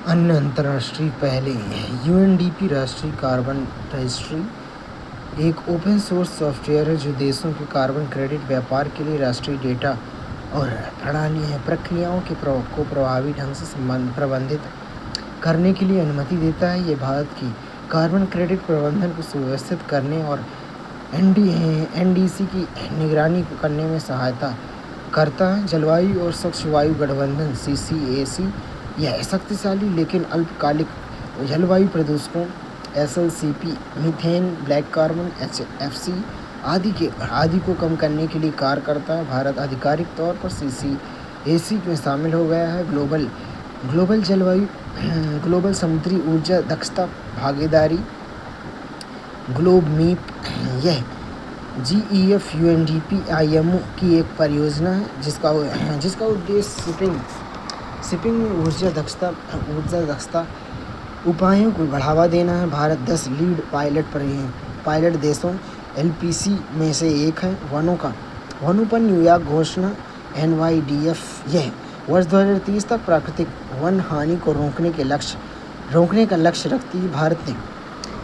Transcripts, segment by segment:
अन्य अंतर्राष्ट्रीय पहले यूएनडीपी राष्ट्रीय कार्बन रजिस्ट्री एक ओपन सोर्स सॉफ्टवेयर है जो देशों के कार्बन क्रेडिट व्यापार के लिए राष्ट्रीय डेटा और प्रक्रियाओं को प्रभावी ढंग से प्रबंधित करने के लिए अनुमति देता है। ये भारत की कार्बन क्रेडिट प्रबंधन को सुव्यवस्थित करने और एनडीसी की निगरानी करने में सहायता करता है। जलवायु और स्वच्छ वायु गठबंधन CCAC यह शक्तिशाली लेकिन अल्पकालिक जलवायु प्रदूषकों SLCP, methane, black carbon, HFC आदि को कम करने के लिए कार्य करता है। भारत आधिकारिक तौर पर CCAC में शामिल हो गया है। ग्लोबल समुद्री ऊर्जा दक्षता भागीदारी ग्लोब मीप यह GEF UNDP IMO की एक परियोजना है जिसका उद्देश्य शिपिंग में ऊर्जा दक्षता उपायों को बढ़ावा देना है। भारत 10 लीड पायलट देशों LPC में से एक है। वनों पर न्यूयॉर्क घोषणा NYDF यह वर्ष 2030 तक प्राकृतिक वन हानि को रोकने का लक्ष्य रखती है।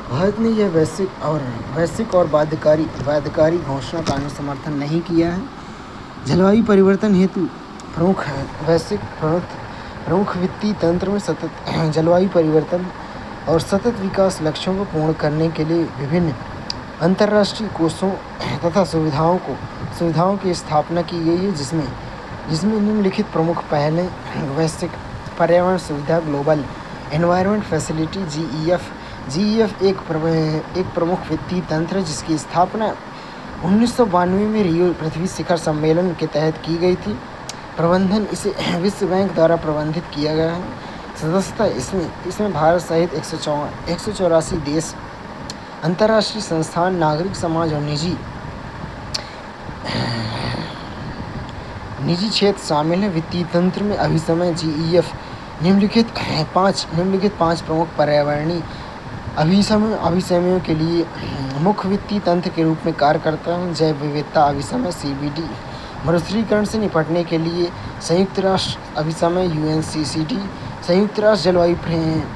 भारत ने यह वैश्विक और बाध्यकारी घोषणा का समर्थन नहीं किया है। जलवायु परिवर्तन हेतु प्रमुख वित्तीय तंत्र में सतत जलवायु परिवर्तन और सतत विकास लक्ष्यों को पूर्ण करने के लिए विभिन्न अंतर्राष्ट्रीय कोषों तथा सुविधाओं की स्थापना की गई है, जिसमें निम्नलिखित प्रमुख पहलें वैश्विक पर्यावरण सुविधा ग्लोबल एनवायरनमेंट फैसिलिटी GEF एक प्रमुख वित्तीय तंत्र है जिसकी स्थापना 1992 में रियो पृथ्वी शिखर सम्मेलन के तहत की गई थी। प्रबंधन इसे विश्व बैंक द्वारा प्रबंधित किया गया है। सदस्यता इसमें भारत सहित 184 देश, अंतर्राष्ट्रीय संस्थान, नागरिक समाज और निजी क्षेत्र शामिल है। वित्तीय तंत्र में अभी समय GEF निम्नलिखित पांच प्रमुख पर्यावरणीय अभिसमयों के लिए मुख्य वित्तीय तंत्र के रूप में कार्य करता है। जैव विविधता अभिसमय CBD, मरुस्थलीकरण से निपटने के लिए संयुक्त राष्ट्र अभिसमय UNCCD, संयुक्त राष्ट्र जलवायु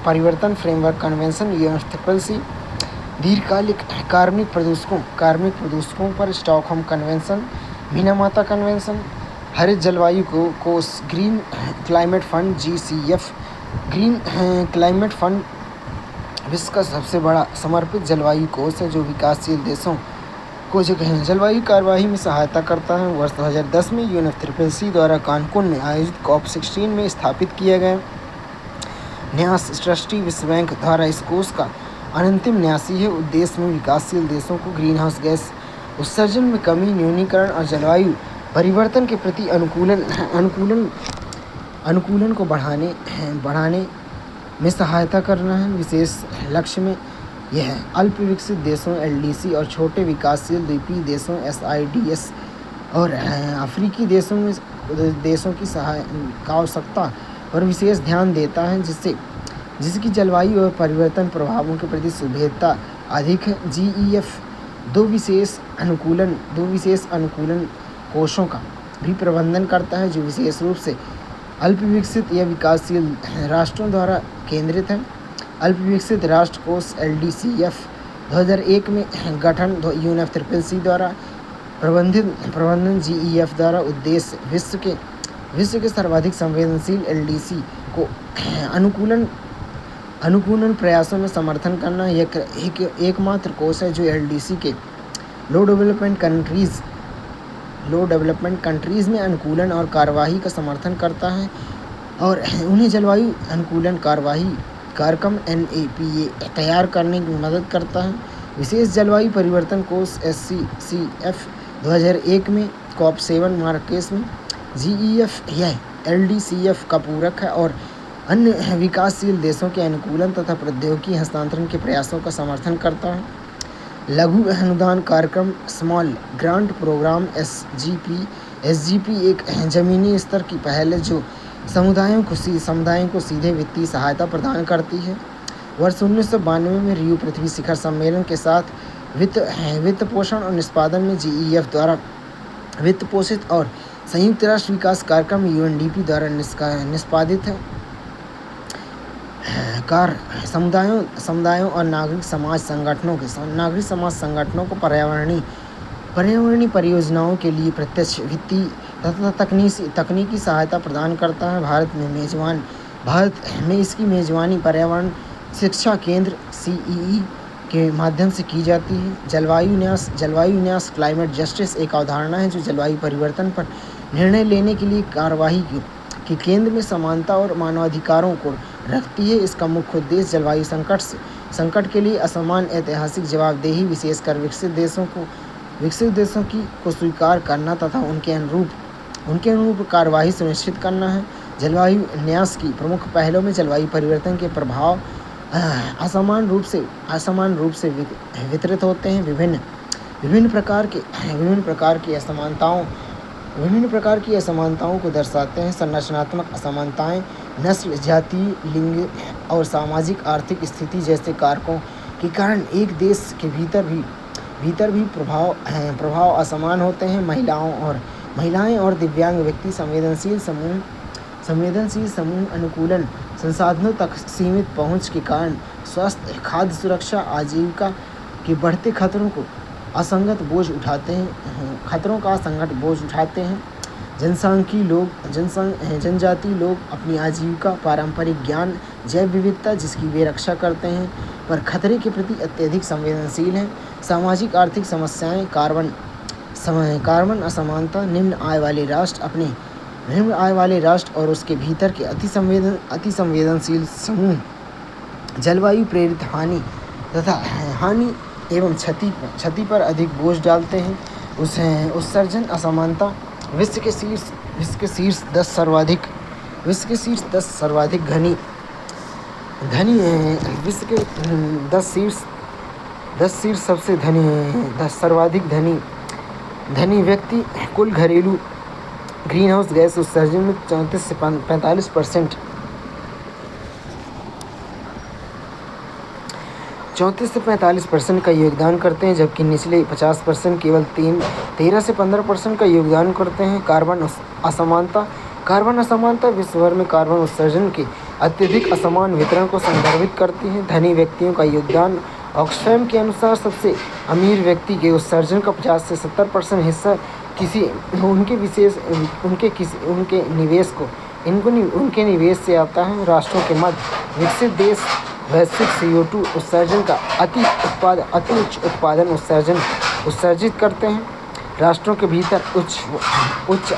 परिवर्तन फ्रेमवर्क कन्वेंशन UNFCCC, दीर्घकालिक कार्बनिक प्रदूषकों पर स्टॉकहोम कन्वेंशन, मिनामाता कन्वेंशन, हरित जलवायु कोष green climate fund GCF। Green climate fund विश्व का सबसे बड़ा समर्पित जलवायु कोष है जो विकासशील देशों को जलवायु कार्यवाही में सहायता करता है। वर्ष 2010 में UNFCCC द्वारा कानकुन में आयोजित COP16 में स्थापित किया गया न्यास ट्रस्टी विश्व बैंक द्वारा इस कोष का अंतिम न्यासी है। उद्देश्य में विकासशील देशों को ग्रीनहाउस गैस उत्सर्जन में कमी, न्यूनीकरण और जलवायु परिवर्तन के प्रति अनुकूलन को बढ़ाने में सहायता करना है। विशेष लक्ष्य में यह अल्प विकसित देशों LDC और छोटे विकासशील द्वीपीय देशों SIDS और अफ्रीकी देशों की आवश्यकता पर विशेष ध्यान देता है, जिसकी जलवायु और परिवर्तन प्रभावों के प्रति सुभेद्यता अधिक है। GEF दो विशेष अनुकूलन कोषों का भी प्रबंधन करता है जो विशेष रूप से अल्प विकसित या विकासशील राष्ट्रों द्वारा केंद्रित है। अल्प विकसित राष्ट्र कोष LDCF 2001 में गठन UNFCCC द्वारा प्रबंधन GEF द्वारा उद्देश्य विश्व के सर्वाधिक संवेदनशील LDC को अनुकूलन प्रयासों में समर्थन करना। यह एकमात्र कोष है जो LDC के लो डेवलपमेंट कंट्रीज में अनुकूलन और कार्यवाही का समर्थन करता है और उन्हें जलवायु अनुकूलन कार्यवाही कार्यक्रम NAPA तैयार करने में मदद करता है। विशेष जलवायु परिवर्तन कोष SCCF 2001 में COP7 मार्केस में GEF यह LDCF का पूरक है और अन्य विकासशील देशों के अनुकूलन तथा प्रौद्योगिकी हस्तांतरण के प्रयासों का समर्थन करता है। लघु अनुदान कार्यक्रम स्मॉल ग्रांट प्रोग्राम SGP एक जमीनी स्तर की पहल है जो समुदायों को सीधे वित्तीय सहायता प्रदान करती है। वर्ष 1992 में रियो पृथ्वी शिखर सम्मेलन के साथ वित्त पोषण और निष्पादन में GEF द्वारा वित्त पोषित और संयुक्त राष्ट्र विकास कार्यक्रम UNDP द्वारा निष्पादित है। कार्य समुदायों और नागरिक समाज संगठनों को पर्यावरणीय परियोजनाओं के लिए प्रत्यक्ष वित्तीय तथा तकनीकी सहायता प्रदान करता है। भारत में इसकी मेजबानी पर्यावरण शिक्षा केंद्र CEE के माध्यम से की जाती है। जलवायु न्यास क्लाइमेट जस्टिस एक अवधारणा है जो जलवायु परिवर्तन पर निर्णय लेने के लिए कार्यवाही के केंद्र में समानता और मानवाधिकारों को रखती है। इसका मुख्य उद्देश्य जलवायु संकट के लिए असमान ऐतिहासिक जवाबदेही, विशेषकर विकसित देशों को स्वीकार करना तथा उनके अनुरूप कार्यवाही सुनिश्चित करना है। जलवायु न्यास की प्रमुख पहलों में जलवायु परिवर्तन के प्रभाव असमान रूप से वितरित होते हैं। विभिन्न प्रकार की असमानताओं को दर्शाते हैं। संरचनात्मक असमानताएं नस्ल, जाति, लिंग और सामाजिक आर्थिक स्थिति जैसे कारकों के कारण एक देश के भीतर भी प्रभाव असमान होते हैं। महिलाएं और दिव्यांग व्यक्ति संवेदनशील समूह अनुकूलन संसाधनों तक सीमित पहुंच के कारण स्वास्थ्य, खाद्य सुरक्षा, आजीविका के बढ़ते खतरों का असंगत बोझ उठाते हैं। जनजाति लोग अपनी आजीविका, पारंपरिक ज्ञान, जैव विविधता जिसकी वे रक्षा करते हैं पर खतरे के प्रति अत्यधिक संवेदनशील हैं। सामाजिक आर्थिक समस्याएं, कार्बन असमानता, निम्न आय वाले राष्ट्र और उसके भीतर के अति संवेदनशील समूह जलवायु प्रेरित हानि एवं क्षति पर अधिक बोझ डालते हैं। उत्सर्जन असमानता विश्व के शीर्ष 10 सर्वाधिक धनी व्यक्ति कुल घरेलू ग्रीनहाउस गैस उत्सर्जन में 34 से 45% का योगदान करते हैं, जबकि निचले 50% केवल 13 से 15% का योगदान करते हैं। कार्बन असमानता विश्व भर में कार्बन उत्सर्जन के अत्यधिक असमान वितरण को संदर्भित करती है। धनी व्यक्तियों का योगदान ऑक्सफैम के अनुसार सबसे अमीर व्यक्ति के उत्सर्जन का 50 से 70% हिस्सा उनके निवेश से आता है। राष्ट्रों के मध्य विकसित देश वैश्विक CO2 उत्सर्जन का अति उच्च उत्पादन उत्सर्जित करते हैं। राष्ट्रों के भीतर उच्च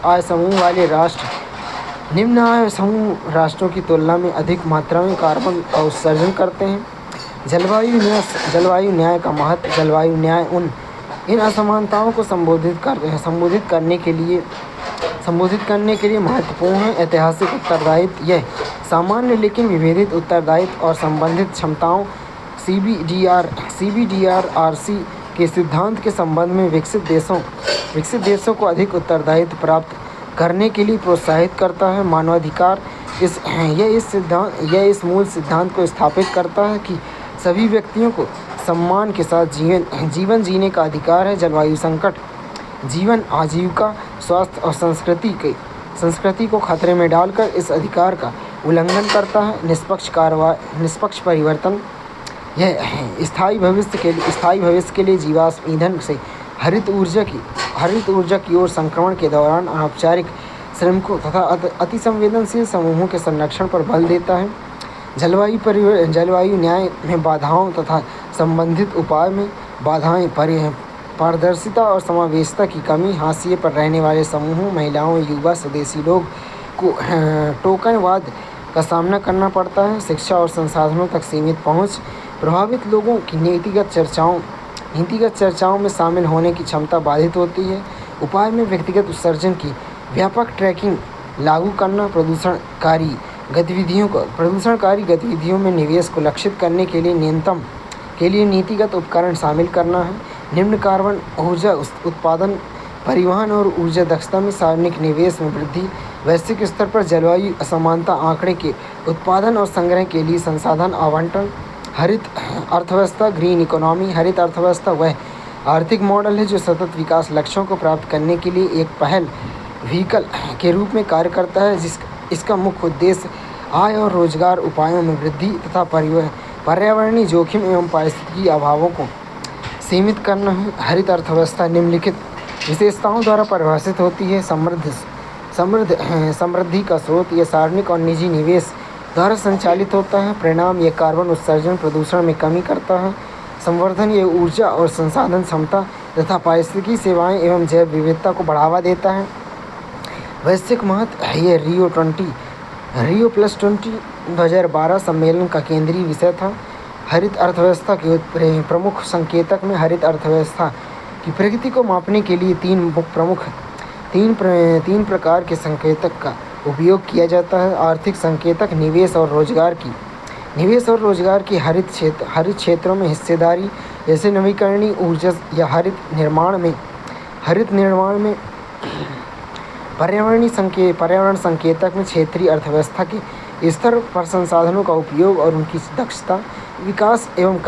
आय समूह वाले राष्ट्र निम्न आय समूह राष्ट्रों की तुलना में अधिक मात्रा में कार्बन का उत्सर्जन करते हैं। जलवायु न्याय का महत्व। जलवायु न्याय इन असमानताओं को संबोधित करने के लिए महत्वपूर्ण है। ऐतिहासिक उत्तरदायित्व। यह सामान्य लेकिन विभेदित उत्तरदायित्व और संबंधित क्षमताओं CBDRRC के सिद्धांत के संबंध में विकसित देशों को अधिक उत्तरदायित्व प्राप्त करने के लिए प्रोत्साहित करता है। मानवाधिकार। यह इस मूल सिद्धांत को स्थापित करता है कि सभी व्यक्तियों को सम्मान के साथ जीवन जीने का अधिकार है। जलवायु संकट जीवन, आजीविका, स्वास्थ्य और संस्कृति को खतरे में डालकर इस अधिकार का उल्लंघन करता है। निष्पक्ष परिवर्तन। यह स्थायी भविष्य के लिए जीवाश्म ईंधन से हरित ऊर्जा की ओर संक्रमण के दौरान अनौपचारिक श्रमिकों तथा अति संवेदनशील समूहों के संरक्षण पर बल देता है। जलवायु न्याय में बाधाओं तथा संबंधित उपाय में बाधाएं पारदर्शिता और समावेशिता की कमी, हाशिए पर रहने वाले समूहों, महिलाओं, युवा, स्वदेशी लोग को टोकनवाद का सामना करना पड़ता है। शिक्षा और संसाधनों तक सीमित पहुंच, प्रभावित लोगों की नीतिगत चर्चाओं में शामिल होने की क्षमता बाधित होती है। उपाय में व्यक्तिगत उत्सर्जन की व्यापक ट्रैकिंग लागू करना, प्रदूषणकारी गतिविधियों में निवेश को लक्षित करने के लिए नीतिगत उपकरण शामिल करना है। निम्न कार्बन ऊर्जा उत्पादन, परिवहन और ऊर्जा दक्षता में सार्वजनिक निवेश में वृद्धि। वैश्विक स्तर पर जलवायु असमानता आंकड़े के उत्पादन और संग्रह के लिए संसाधन आवंटन। हरित अर्थव्यवस्था, ग्रीन इकोनॉमी। हरित अर्थव्यवस्था वह आर्थिक मॉडल है जो सतत विकास लक्ष्यों को प्राप्त करने के लिए एक पहल व्हीकल के रूप में कार्य करता है। इसका मुख्य उद्देश्य आय और रोजगार उपायों में वृद्धि तथा पर्यावरणीय जोखिम एवं पारिस्थितिकी अभावों को सीमित करना है। हरित अर्थव्यवस्था निम्नलिखित विशेषताओं द्वारा परिभाषित होती है। समृद्धि का स्रोत यह सार्वजनिक और निजी निवेश द्वारा संचालित होता है। परिणाम यह कार्बन उत्सर्जन प्रदूषण में कमी करता है। संवर्धन यह ऊर्जा और संसाधन क्षमता तथा पारिस्थितिकी सेवाएं एवं जैव विविधता को बढ़ावा देता है। वैश्विक महत्व यह Rio+20 2012 सम्मेलन का केंद्रीय विषय था। हरित अर्थव्यवस्था के प्रमुख संकेतक में हरित अर्थव्यवस्था की प्रगति को मापने के लिए तीन प्रकार के संकेतक का उपयोग किया जाता है। आर्थिक संकेतक, निवेश और रोजगार की हरित क्षेत्रों में हिस्सेदारी जैसे नवीकरणीय ऊर्जा या हरित निर्माण में पर्यावरण संकेतक में क्षेत्रीय अर्थव्यवस्था के स्तर पर संसाधनों का उपयोग और उनकी दक्षता, विकास एवं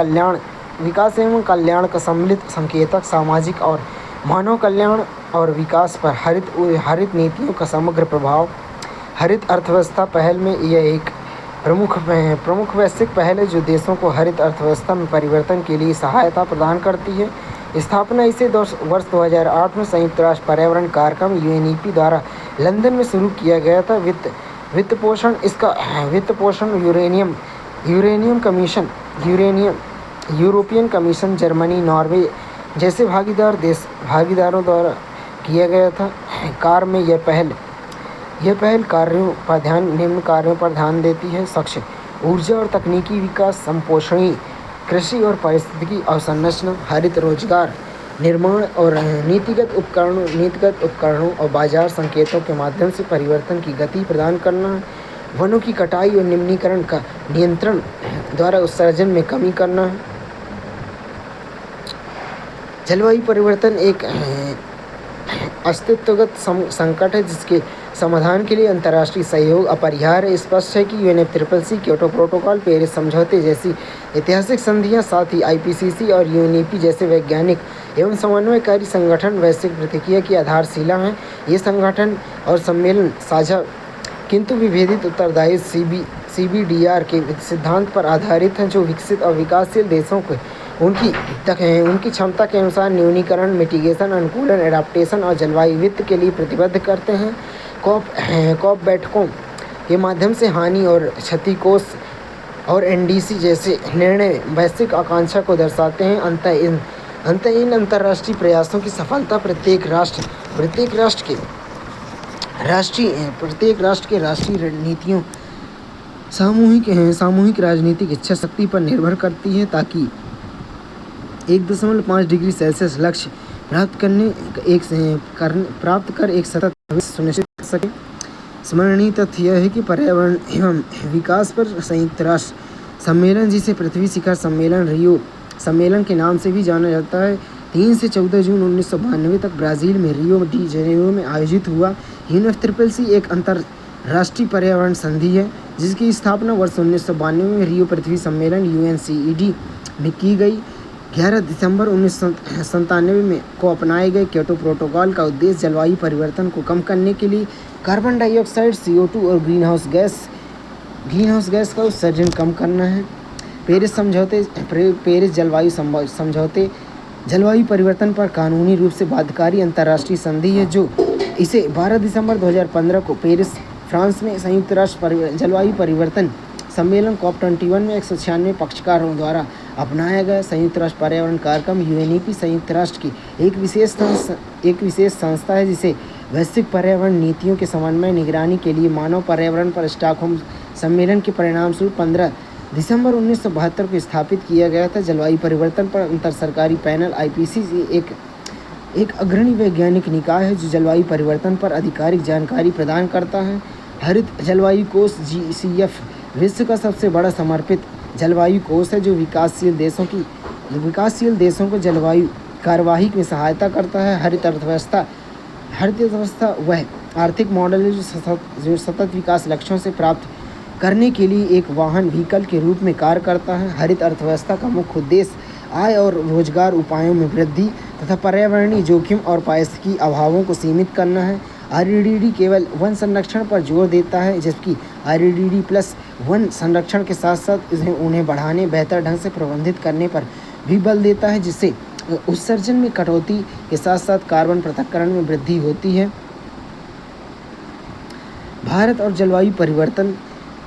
कल्याण का सम्मिलित संकेतक, सामाजिक और मानव कल्याण और विकास पर हरित नीतियों का समग्र प्रभाव। हरित अर्थव्यवस्था पहल में यह एक प्रमुख वैश्विक पहल है जो देशों को हरित अर्थव्यवस्था में परिवर्तन के लिए सहायता प्रदान करती है। स्थापना इसे वर्ष 2008 में संयुक्त राष्ट्र पर्यावरण कार्यक्रम UNEP द्वारा लंदन में शुरू किया गया था। वित्त पोषण यूरोपियन कमीशन, जर्मनी, नॉर्वे जैसे भागीदारों द्वारा किया गया था। यह पहल निम्न कार्यों पर ध्यान देती है: स्वच्छ ऊर्जा और तकनीकी विकास, संपोषणीय कृषि और पारिस्थितिकी अवसंरचना, हरित रोजगार निर्माण और नीतिगत उपकरणों और बाजार संकेतों के माध्यम से परिवर्तन की गति प्रदान करना, वनों की कटाई और निम्नीकरण का नियंत्रण द्वारा उत्सर्जन में कमी करना। जलवायु परिवर्तन एक अस्तित्वगत संकट है जिसके समाधान के लिए अंतर्राष्ट्रीय सहयोग अपरिहार्य है। स्पष्ट है कि UNFCCC, क्योटो प्रोटोकॉल, पेरिस समझौते जैसी ऐतिहासिक संधियां, साथ ही IPCC और UNEP जैसे वैज्ञानिक एवं समन्वयकारी संगठन वैश्विक प्रतिक्रिया की आधारशिला हैं। ये संगठन और सम्मेलन साझा किंतु विभेदित उत्तरदायित्व CBDR के सिद्धांत पर आधारित हैं, जो विकसित और विकासशील देशों को उनकी क्षमता के अनुसार न्यूनीकरण, मिटिगेशन, अनुकूलन, एडाप्टेशन और जलवायु वित्त के लिए प्रतिबद्ध करते हैं। कॉप बैठकों के माध्यम से हानि और क्षति कोष और NDC जैसे निर्णय वैश्विक आकांक्षा को दर्शाते हैं। अंततः इन अंतर्राष्ट्रीय प्रयासों की सफलता प्रत्येक राष्ट्र के राष्ट्रीय रणनीतियों, सामूहिक राजनीतिक इच्छा शक्ति पर निर्भर करती है ताकि 1.5 डिग्री सेल्सियस लक्ष्य प्राप्त कर एक सतत भविष्य सुनिश्चित कर सके। स्मरणीय तथ्य यह है कि पर्यावरण एवं विकास पर संयुक्त राष्ट्र सम्मेलन, जिसे पृथ्वी शिखर सम्मेलन रियो सम्मेलन के नाम से भी जाना जाता है, 3 से 14 जून 1992 तक ब्राज़ील में रियो डी जेनेरो में आयोजित हुआ। UNFCCC एक अंतर्राष्ट्रीय पर्यावरण संधि है जिसकी स्थापना वर्ष 1992 में रियो पृथ्वी सम्मेलन UNCED में की गई। 11 दिसंबर 1997 में को अपनाए गए क्योटो प्रोटोकॉल का उद्देश्य जलवायु परिवर्तन को कम करने के लिए कार्बन डाइऑक्साइड, CO2 और ग्रीनहाउस गैस का उत्सर्जन कम करना है। पेरिस जलवायु समझौते जलवायु परिवर्तन पर कानूनी रूप से बाध्यकारी अंतर्राष्ट्रीय संधि है, जो इसे 12 दिसंबर 2015 को पेरिस, फ्रांस में संयुक्त राष्ट्र जलवायु परिवर्तन सम्मेलन COP21 में 196 पक्षकारों द्वारा अपनाया गया। संयुक्त राष्ट्र पर्यावरण कार्यक्रम UNEP संयुक्त राष्ट्र की एक विशेष संस्था है जिसे वैश्विक पर्यावरण नीतियों के समन्वय निगरानी के लिए मानव पर्यावरण पर स्टॉकहोम सम्मेलन के परिणामस्वरूप 15 दिसंबर 1972 को स्थापित किया गया था। जलवायु परिवर्तन पर अंतर सरकारी पैनल IPCC एक अग्रणी वैज्ञानिक निकाय है जो जलवायु परिवर्तन पर आधिकारिक जानकारी प्रदान करता है। हरित जलवायु कोष GCF विश्व का सबसे बड़ा समर्पित जलवायु कोष है जो विकासशील देशों को जलवायु कार्यवाही में सहायता करता है। हरित अर्थव्यवस्था वह आर्थिक मॉडल है जो सतत विकास लक्ष्यों से प्राप्त करने के लिए एक वाहन व्हीकल के रूप में कार्य करता है। हरित अर्थव्यवस्था का मुख्य उद्देश्य आय और रोजगार उपायों में वृद्धि तथा पर्यावरणीय जोखिम और पारिस्थितिकी अभावों को सीमित करना है। REDD केवल वन संरक्षण पर जोर देता है, जबकि REDD+1 संरक्षण के साथ साथ उन्हें बढ़ाने, बेहतर ढंग से प्रबंधित करने पर भी बल देता है, जिससे उत्सर्जन में कटौती के साथ साथ कार्बन पृथक्करण में वृद्धि होती है। भारत और जलवायु परिवर्तन।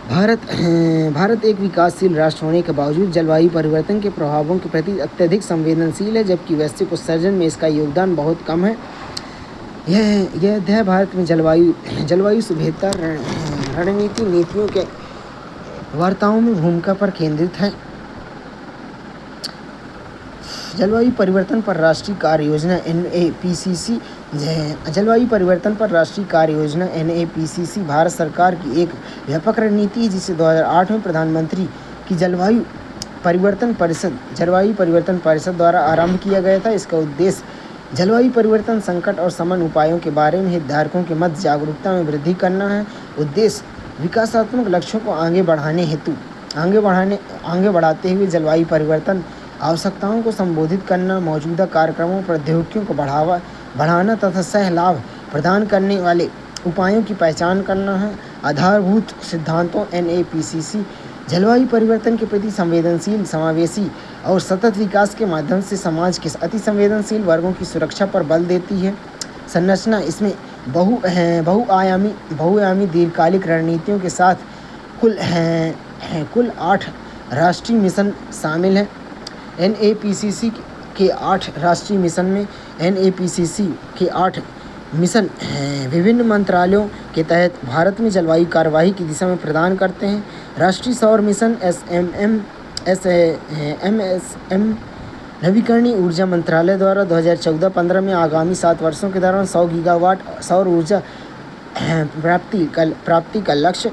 भारत एक विकासशील राष्ट्र होने के बावजूद जलवायु परिवर्तन के प्रभावों के प्रति अत्यधिक संवेदनशील है, जबकि वैश्विक उत्सर्जन में इसका योगदान बहुत कम है। यह अध्याय भारत में जलवायु से बेहतर रणनीति नीतियों के वार्ताओं में भूमिका पर केंद्रित है। जलवायु परिवर्तन पर राष्ट्रीय कार्य योजना NAPCC। जलवायु परिवर्तन पर राष्ट्रीय कार्य योजना NAPCC भारत सरकार की एक व्यापक रणनीति है, जिसे 2008 में प्रधानमंत्री की जलवायु परिवर्तन परिषद द्वारा आरंभ किया गया था। इसका उद्देश्य जलवायु परिवर्तन संकट और शमन उपायों के बारे में हितधारकों के मध्य जागरूकता में वृद्धि करना है। उद्देश्य विकासात्मक लक्ष्यों को आगे बढ़ाते हुए जलवायु परिवर्तन आवश्यकताओं को संबोधित करना, मौजूदा कार्यक्रमों प्रौद्योगिकियों को बढ़ाना तथा सह लाभ प्रदान करने वाले उपायों की पहचान करना है। आधारभूत सिद्धांतों NAPCC जलवायु परिवर्तन के प्रति संवेदनशील, समावेशी और सतत विकास के माध्यम से समाज के अति संवेदनशील वर्गों की सुरक्षा पर बल देती है। संरचना इसमें बहुआयामी दीर्घकालिक रणनीतियों के साथ कुल 8 राष्ट्रीय मिशन शामिल हैं। NAPCC के 8 राष्ट्रीय मिशन में NAPCC के 8 मिशन विभिन्न मंत्रालयों के तहत भारत में जलवायु कार्यवाही की दिशा में प्रदान करते हैं। राष्ट्रीय सौर मिशन MSM नवीकरणीय ऊर्जा मंत्रालय द्वारा 2014-15 में आगामी 7 वर्षों के दौरान 100 गीगावाट सौर ऊर्जा प्राप्ति का लक्ष्य।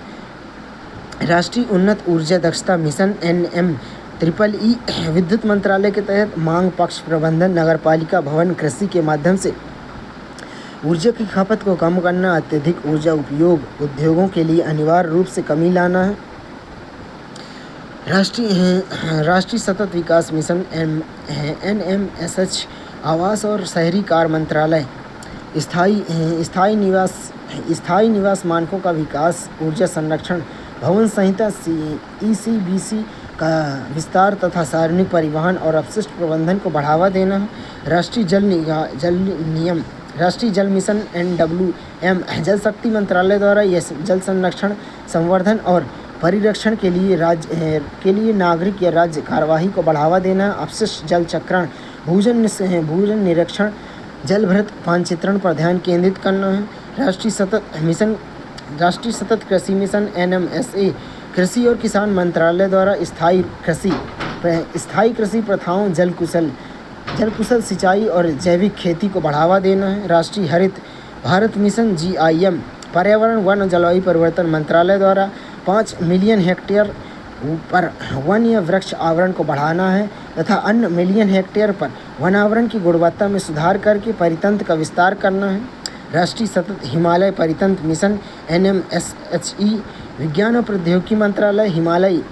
राष्ट्रीय उन्नत ऊर्जा दक्षता मिशन NMEEE विद्युत मंत्रालय के तहत मांग पक्ष प्रबंधन, नगरपालिका भवन, कृषि के माध्यम से ऊर्जा की खपत को कम करना, अत्यधिक ऊर्जा उपयोग उद्योगों के लिए अनिवार्य रूप से कमी लाना है। राष्ट्रीय सतत विकास मिशन NMSH आवास और शहरी कार्य मंत्रालय स्थायी निवास मानकों का विकास, ऊर्जा संरक्षण, भवन संहिता ECBC का विस्तार तथा सार्वजनिक परिवहन और अपशिष्ट प्रबंधन को बढ़ावा देना है। राष्ट्रीय जल मिशन NWM जल शक्ति मंत्रालय द्वारा यह जल संरक्षण, संवर्धन और परिरक्षण के लिए नागरिक या राज्य कार्यवाही को बढ़ावा देना है। अपशिष्ट जल चक्रण, भूजल निरीक्षण, जलभृत मानचित्रण पर ध्यान केंद्रित करना है। राष्ट्रीय सतत कृषि मिशन NMSA कृषि और किसान मंत्रालय द्वारा स्थायी कृषि प्रथाओं, जल कुशल सिंचाई और जैविक खेती को बढ़ावा देना है। राष्ट्रीय हरित भारत मिशन GIM पर्यावरण, वन और जलवायु परिवर्तन मंत्रालय द्वारा 5 मिलियन हेक्टेयर पर वन या वृक्ष आवरण को बढ़ाना है तथा अन्य मिलियन हेक्टेयर पर वनावरण की गुणवत्ता में सुधार करके परितंत्र का विस्तार करना है। राष्ट्रीय सतत हिमालय परितंत्र मिशन NMSHE विज्ञान और प्रौद्योगिकी मंत्रालय हिमालयी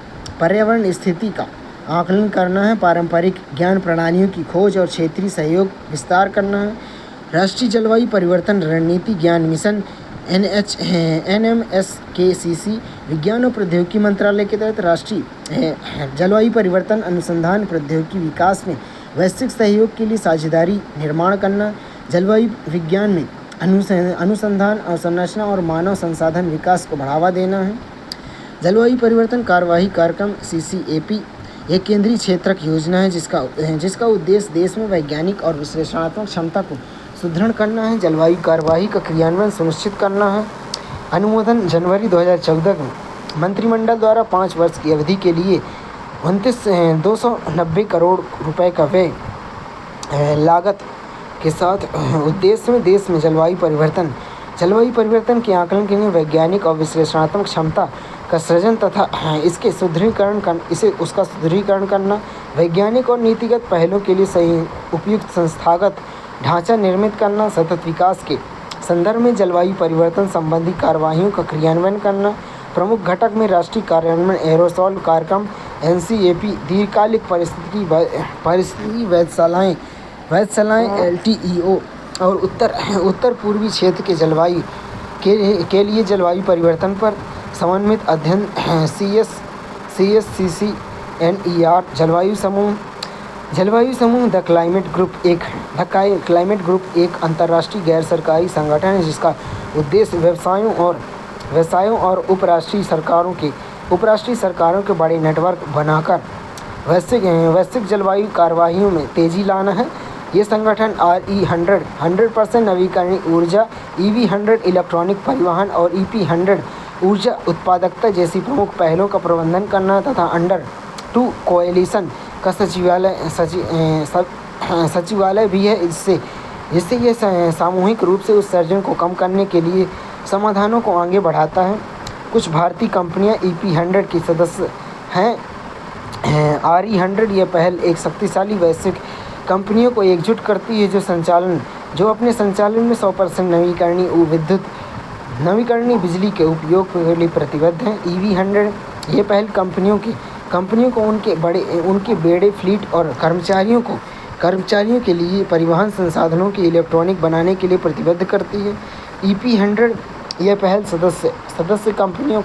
पर्यावरण स्थिति का आकलन करना है, पारंपरिक ज्ञान प्रणालियों की खोज और क्षेत्रीय सहयोग विस्तार करना है। राष्ट्रीय जलवायु परिवर्तन रणनीति ज्ञान मिशन NMSKCC विज्ञान और प्रौद्योगिकी मंत्रालय के तहत राष्ट्रीय जलवायु परिवर्तन अनुसंधान प्रौद्योगिकी विकास में वैश्विक सहयोग के लिए साझेदारी निर्माण करना। जलवायु विज्ञान में अनुसंधान, अवसंरचना और मानव संसाधन विकास को बढ़ावा देना है। जलवायु परिवर्तन कार्यवाही कार्यक्रम CCAP एक केंद्रीय क्षेत्रक योजना है जिसका उद्देश्य देश में वैज्ञानिक और विश्लेषणात्मक क्षमता को सुदृढ़ करना है, जलवायु कार्यवाही का क्रियान्वयन सुनिश्चित करना है। अनुमोदन जनवरी 2014 में मंत्रिमंडल द्वारा 5 वर्ष की अवधि के लिए 290 करोड़ रुपए का व्यय लागत के साथ उद्देश्य में देश में जलवायु परिवर्तन के आकलन के लिए वैज्ञानिक और विश्लेषणात्मक क्षमता का सृजन तथा उसका सुदृढ़ीकरण करना, वैज्ञानिक और नीतिगत पहलों के लिए सही उपयुक्त संस्थागत ढांचा निर्मित करना, सतत विकास के संदर्भ में जलवायु परिवर्तन संबंधी कार्यवाहियों का क्रियान्वयन करना। प्रमुख घटक में राष्ट्रीय कार्यान्वयन एरोसॉल कार्यक्रम NCAP, दीर्घकालिक परिस्थिति वेधशालाएं LTEO और उत्तर पूर्वी क्षेत्र के जलवायु के लिए जलवायु परिवर्तन पर समन्वित अध्ययन CSCCNER जलवायु समूह द क्लाइमेट ग्रुप एक अंतर्राष्ट्रीय गैर सरकारी संगठन है जिसका उद्देश्य व्यवसायों और उपराष्ट्रीय सरकारों के बड़े नेटवर्क बनाकर वैश्विक जलवायु कार्रवाइयों में तेजी लाना है। ये संगठन RE100 100% नवीकरणीय ऊर्जा, EV100 इलेक्ट्रॉनिक परिवहन और EP100 ऊर्जा उत्पादकता जैसी प्रमुख पहलों का प्रबंधन करना तथा अंडर 2 कोएलिशन का सचिवालय भी है, जिससे यह सामूहिक रूप से उत्सर्जन को कम करने के लिए समाधानों को आगे बढ़ाता है। कुछ भारतीय कंपनियां EP100 की सदस्य हैं। RE100 यह पहल एक शक्तिशाली वैश्विक कंपनियों को एकजुट करती है जो अपने संचालन में 100% नवीकरणीय बिजली के उपयोग के लिए प्रतिबद्ध हैं। EV100 ये पहल कंपनियों को उनके बेड़े फ्लीट और कर्मचारियों के लिए परिवहन संसाधनों के इलेक्ट्रॉनिक बनाने के लिए प्रतिबद्ध करती है। EP100 यह पहल सदस्य कंपनियों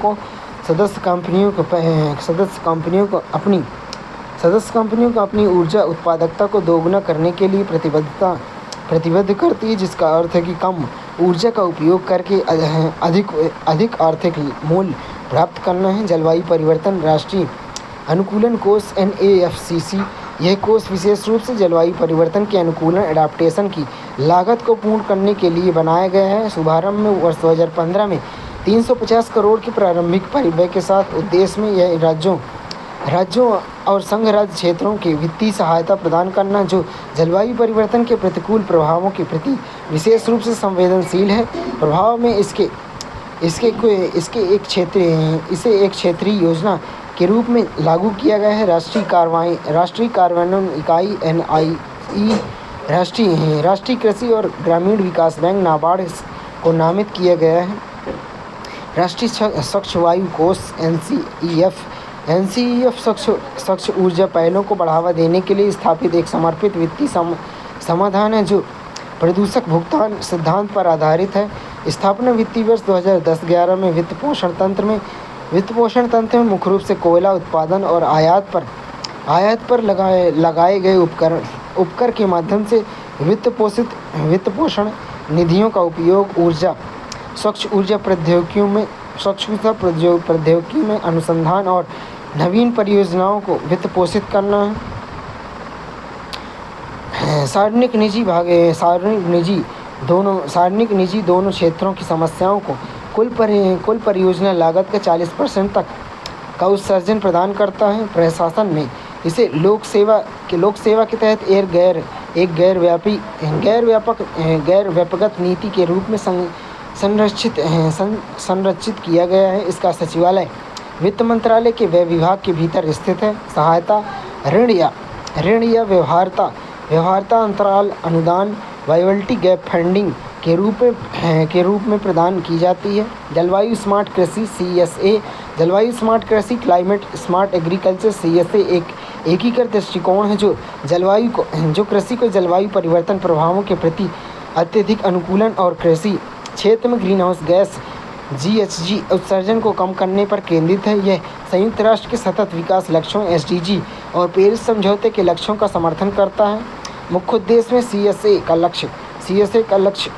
को अपनी ऊर्जा उत्पादकता को दोगुना करने के लिए प्रतिबद्ध करती है, जिसका अर्थ है कि कम ऊर्जा का उपयोग करके अधिक आर्थिक मूल्य प्राप्त करना है। जलवायु परिवर्तन राष्ट्रीय अनुकूलन कोष NAFCC यह कोष विशेष रूप से जलवायु परिवर्तन के अनुकूलन एडाप्टेशन की लागत को पूर्ण करने के लिए बनाया गया है। शुभारंभ में वर्ष 2015 में 350 करोड़ के प्रारंभिक परिव्यय के साथ उद्देश्य में यह राज्यों और संघ राज्य क्षेत्रों के वित्तीय सहायता प्रदान करना जो जलवायु परिवर्तन के प्रतिकूल प्रभावों के प्रति विशेष रूप से संवेदनशील है। प्रभाव में इसे एक क्षेत्रीय योजना के रूप में लागू किया गया है। राष्ट्रीय कार्यान्वयन इकाई NIE राष्ट्रीय कृषि और ग्रामीण विकास बैंक नाबार्ड को नामित किया गया है। राष्ट्रीय स्वच्छ वायु कोष NCEF स्वच्छ ऊर्जा पहलों को बढ़ावा देने के लिए स्थापित एक समर्पित वित्तीय समाधान है जो प्रदूषक भुगतान सिद्धांत पर आधारित है। स्थापना वित्तीय वर्ष 2010-11 में वित्त पोषण तंत्र में मुख्य रूप से कोयला उत्पादन और आयात पर लगाए गए उपकर के माध्यम से वित्त पोषण निधियों का उपयोग स्वच्छ ऊर्जा प्रौद्योगिकी में अनुसंधान और नवीन परियोजनाओं को वित्त पोषित करना है। सार्वजनिक निजी दोनों क्षेत्रों की समस्याओं को कुल परियोजना लागत का 40% तक का उत्सर्जन प्रदान करता है। प्रशासन में इसे लोक सेवा के तहत एक गैर व्यापक नीति के रूप में संरचित किया गया है। इसका सचिवालय वित्त मंत्रालय के व्यय विभाग के भीतर स्थित है। सहायता ऋण या व्यवहार्यता अंतराल अनुदान वायबिलिटी गैप फंडिंग के रूप में प्रदान की जाती है। जलवायु स्मार्ट कृषि CSA जलवायु स्मार्ट कृषि क्लाइमेट स्मार्ट एग्रीकल्चर CSA एक एकीकृत दृष्टिकोण है जो कृषि को जलवायु परिवर्तन प्रभावों के प्रति अत्यधिक अनुकूलन और कृषि क्षेत्र में ग्रीनहाउस गैस GHG उत्सर्जन को कम करने पर केंद्रित है। यह संयुक्त राष्ट्र के सतत विकास लक्ष्यों SDG और पेरिस समझौते के लक्ष्यों का समर्थन करता है। मुख्य उद्देश्य में CSA का लक्ष्य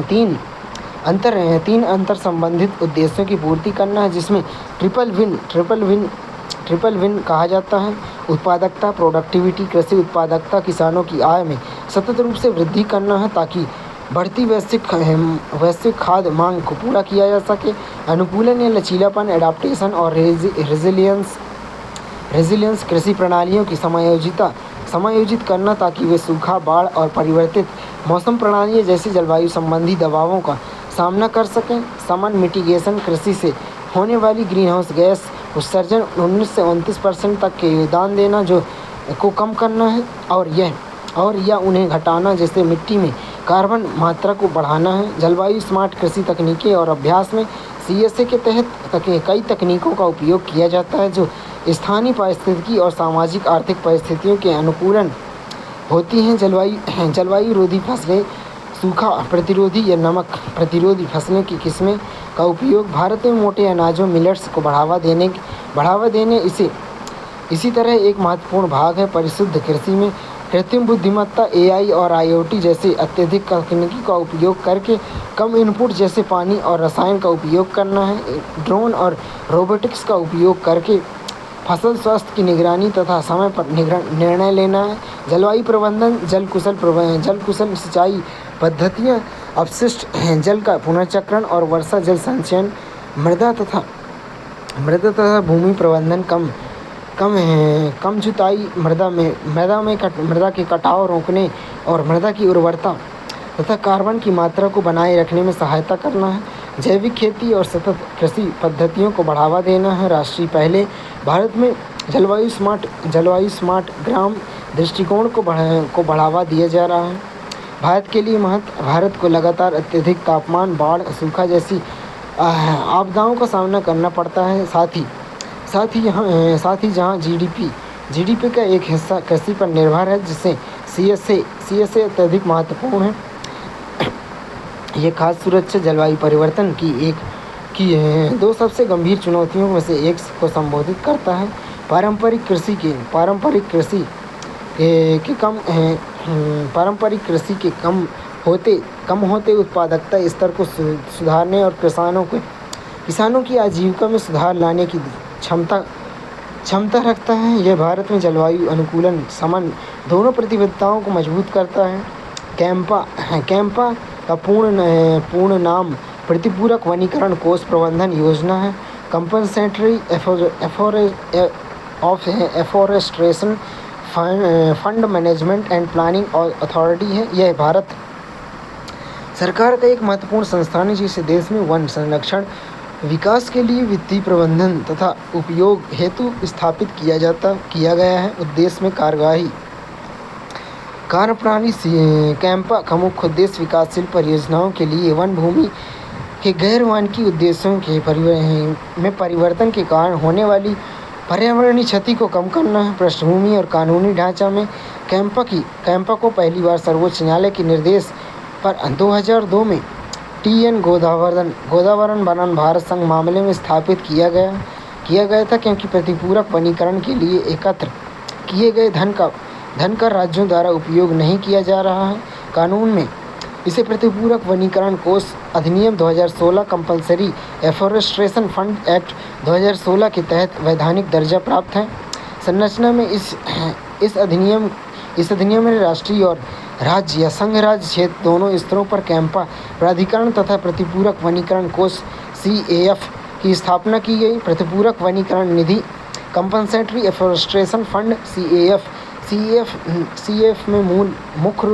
तीन अंतर संबंधित उद्देश्यों की पूर्ति करना है, जिसमें ट्रिपल विन कहा जाता है। उत्पादकता प्रोडक्टिविटी कृषि उत्पादकता किसानों की आय में सतत रूप से वृद्धि करना है ताकि बढ़ती वैश्विक खाद्य मांग को पूरा किया जा सके। अनुकूलन या लचीलापन एडाप्टेशन और रेजिलियंस कृषि प्रणालियों की समायोजित करना ताकि वे सूखा बाढ़ और परिवर्तित मौसम प्रणालियों जैसी जलवायु संबंधी दबावों का सामना कर सकें। समन मिटिगेशन कृषि से होने वाली ग्रीनहाउस गैस उत्सर्जन 19 से 29% तक के योगदान देना जो को कम करना है और या उन्हें घटाना, जैसे मिट्टी में कार्बन मात्रा को बढ़ाना है। जलवायु स्मार्ट कृषि तकनीकें और अभ्यास में CSA के तहत कई तकनीकों का उपयोग किया जाता है जो स्थानीय पारिस्थितिकी और सामाजिक आर्थिक परिस्थितियों के अनुकूलन होती हैं। जलवायु रोधी फसलें सूखा प्रतिरोधी या नमक प्रतिरोधी फसलों की किस्में का उपयोग भारत में मोटे अनाजों मिलेट्स को बढ़ावा देने इसी तरह एक महत्वपूर्ण भाग है। परिशुद्ध कृषि में कृत्रिम बुद्धिमत्ता एआई और आईओटी जैसे अत्यधिक तकनीकी का उपयोग करके कम इनपुट जैसे पानी और रसायन का उपयोग करना है। ड्रोन और रोबोटिक्स का उपयोग करके फसल स्वास्थ्य की निगरानी तथा समय पर निर्णय लेना है। जलवायु प्रबंधन जल कुशल सिंचाई पद्धतियाँ, अपशिष्ट जल का पुनर्चक्रण और वर्षा जल संचयन, मृदा तथा भूमि प्रबंधन, कम जुताई, मृदा के कटाव रोकने और मृदा की उर्वरता तथा कार्बन की मात्रा को बनाए रखने में सहायता करना है। जैविक खेती और सतत कृषि पद्धतियों को बढ़ावा देना है। राष्ट्रीय पहले भारत में जलवायु स्मार्ट ग्राम दृष्टिकोण को बढ़ावा दिया जा रहा है। भारत को लगातार अत्यधिक तापमान, बाढ़, सूखा जैसी आपदाओं का सामना करना पड़ता है। साथ ही जहाँ जीडीपी का एक हिस्सा कृषि पर निर्भर है, जिससे सीएसए अत्यधिक महत्वपूर्ण है। ये खाद्य सुरक्षा जलवायु परिवर्तन की दो सबसे गंभीर चुनौतियों में से एक को संबोधित करता है। पारंपरिक कृषि के कम होते उत्पादकता स्तर को सुधारने और किसानों की आजीविका में सुधार लाने की क्षमता रखता है। यह भारत में जलवायु अनुकूलन समन दोनों प्रतिबद्धताओं को मजबूत करता है। कैंपा का पूर्ण नाम प्रतिपूरक वनीकरण कोष प्रबंधन योजना है। Compensatory afforestation fund management and planning authority है। यह भारत सरकार का एक महत्वपूर्ण संस्थान है, जिसे देश में वन संरक्षण विकास के लिए वित्तीय प्रबंधन तथा उपयोग हेतु स्थापित किया गया है। उद्देश्य में कार्यप्रणाली कैंपा का मुख्य उद्देश्य विकासशील परियोजनाओं के लिए वन भूमि के गैर वानिकी उद्देश्यों के परिवर्तन के कारण होने वाली पर्यावरणीय क्षति को कम करना है। पृष्ठभूमि और कानूनी ढांचा में कैंपा को पहली बार सर्वोच्च न्यायालय के निर्देश पर 2002 में टी.एन. गोदावरन बनाम भारत संघ मामले में स्थापित किया गया था, क्योंकि प्रतिपूरक वनीकरण के लिए एकत्र किए गए धन का राज्यों द्वारा उपयोग नहीं किया जा रहा है। कानून में इसे प्रतिपूरक वनीकरण कोष अधिनियम 2016 कंपल्सरी एफोरेस्ट्रेशन फंड एक्ट 2016 के तहत वैधानिक दर्जा प्राप्त है। संरचना में इस अधिनियम में राष्ट्रीय और राज्य या संघ राज्य क्षेत्र दोनों स्तरों पर कैंपा प्राधिकरण तथा प्रतिपूरक वनीकरण कोष CAF की स्थापना की गई। प्रतिपूरक वनीकरण निधि कंपनसेटरी एफोरेस्ट्रेशन फंड CAF में मुख्य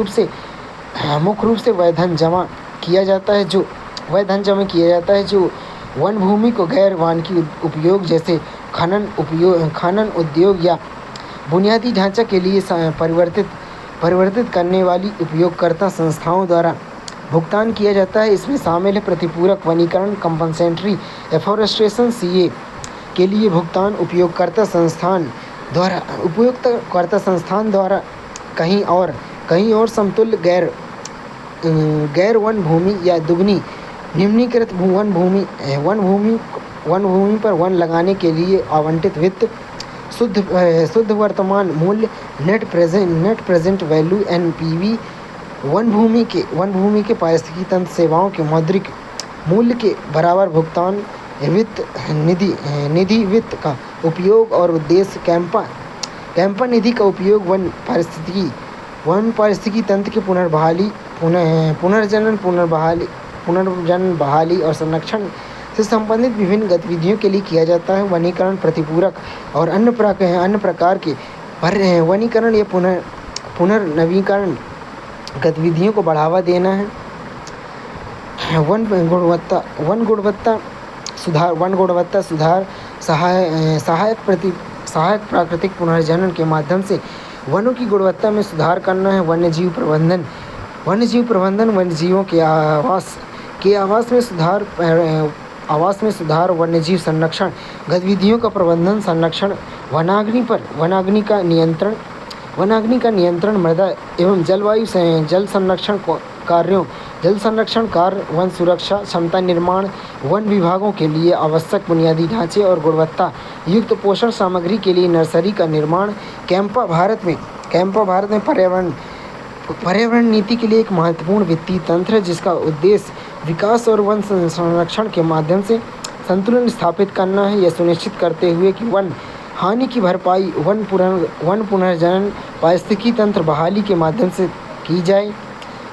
रूप से वह धन जमा किया जाता है जो वन भूमि को गैर वानिकी उपयोग जैसे खनन उद्योग या बुनियादी ढांचा के लिए परिवर्तित करने वाली उपयोगकर्ता संस्थाओं द्वारा भुगतान किया जाता है। इसमें शामिल है प्रतिपूरक वनीकरण कंपनसेटरी एफोरेस्ट्रेशन CA के लिए भुगतान उपयोगकर्ता संस्थान द्वारा कहीं और समतुल्य गैर वन भूमि या दुगनी निम्नीकृत वन भूमि पर वन लगाने के लिए आवंटित वित्त, शुद्ध वर्तमान मूल्य नेट प्रेजेंट वैल्यू NPV, वन भूमि के पारिस्थितिकी तंत्र सेवाओं के मौद्रिक मूल्य के बराबर भुगतान, निधि वित्त का उपयोग और उद्देश्य। कैंपा निधि का उपयोग वन पारिस्थितिकी तंत्र के पुनर्जनन, बहाली और संरक्षण से संबंधित विभिन्न गतिविधियों के लिए किया जाता है। वनीकरण, प्रतिपूरक और अन्य प्रकार के वनीकरण या पुनर्नवीकरण गतिविधियों को बढ़ावा देना है। वन गुणवत्ता सुधार सहायक प्राकृतिक पुनर्जनन के माध्यम से वनों की गुणवत्ता में सुधार करना है। वन्यजीव प्रबंधन वन्यजीवों के आवास में सुधार, वन्यजीव संरक्षण गतिविधियों का प्रबंधन, संरक्षण, वनाग्नि का नियंत्रण, मृदा एवं जल संरक्षण कार्यों, जल संरक्षण कार्य, वन सुरक्षा, क्षमता निर्माण, वन विभागों के लिए आवश्यक बुनियादी ढांचे और गुणवत्ता युक्त पोषण सामग्री के लिए नर्सरी का निर्माण। कैंपा भारत में पर्यावरण नीति के लिए एक महत्वपूर्ण वित्तीय तंत्र है, जिसका उद्देश्य विकास और वन संरक्षण के माध्यम से संतुलन स्थापित करना है। यह सुनिश्चित करते हुए कि वन हानि की भरपाई, वन पुनर्जनन, पारिस्थितिकी तंत्र बहाली के माध्यम से की जाए।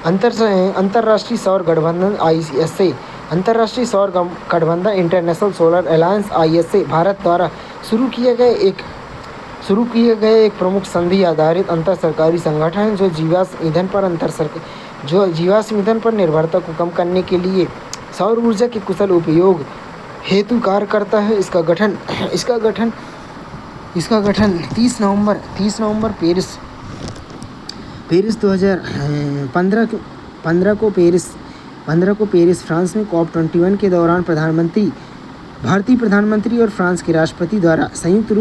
अंतर्राष्ट्रीय सौर गठबंधन ISA, अंतर्राष्ट्रीय सौर गठबंधन international solar alliance ISA Bharat द्वारा शुरू किए गए एक प्रमुख संधि आधारित अंतर सरकारी संगठन है, जो जीवाश्म ईंधन पर निर्भरता को कम करने के लिए सौर ऊर्जा के कुशल उपयोग हेतु कार्य करता है। इसका गठन 30 नवंबर पेरिस 2015 को पेरिस फ्रांस में COP21 के दौरान भारतीय प्रधानमंत्री और फ्रांस के राष्ट्रपति द्वारा संयुक्त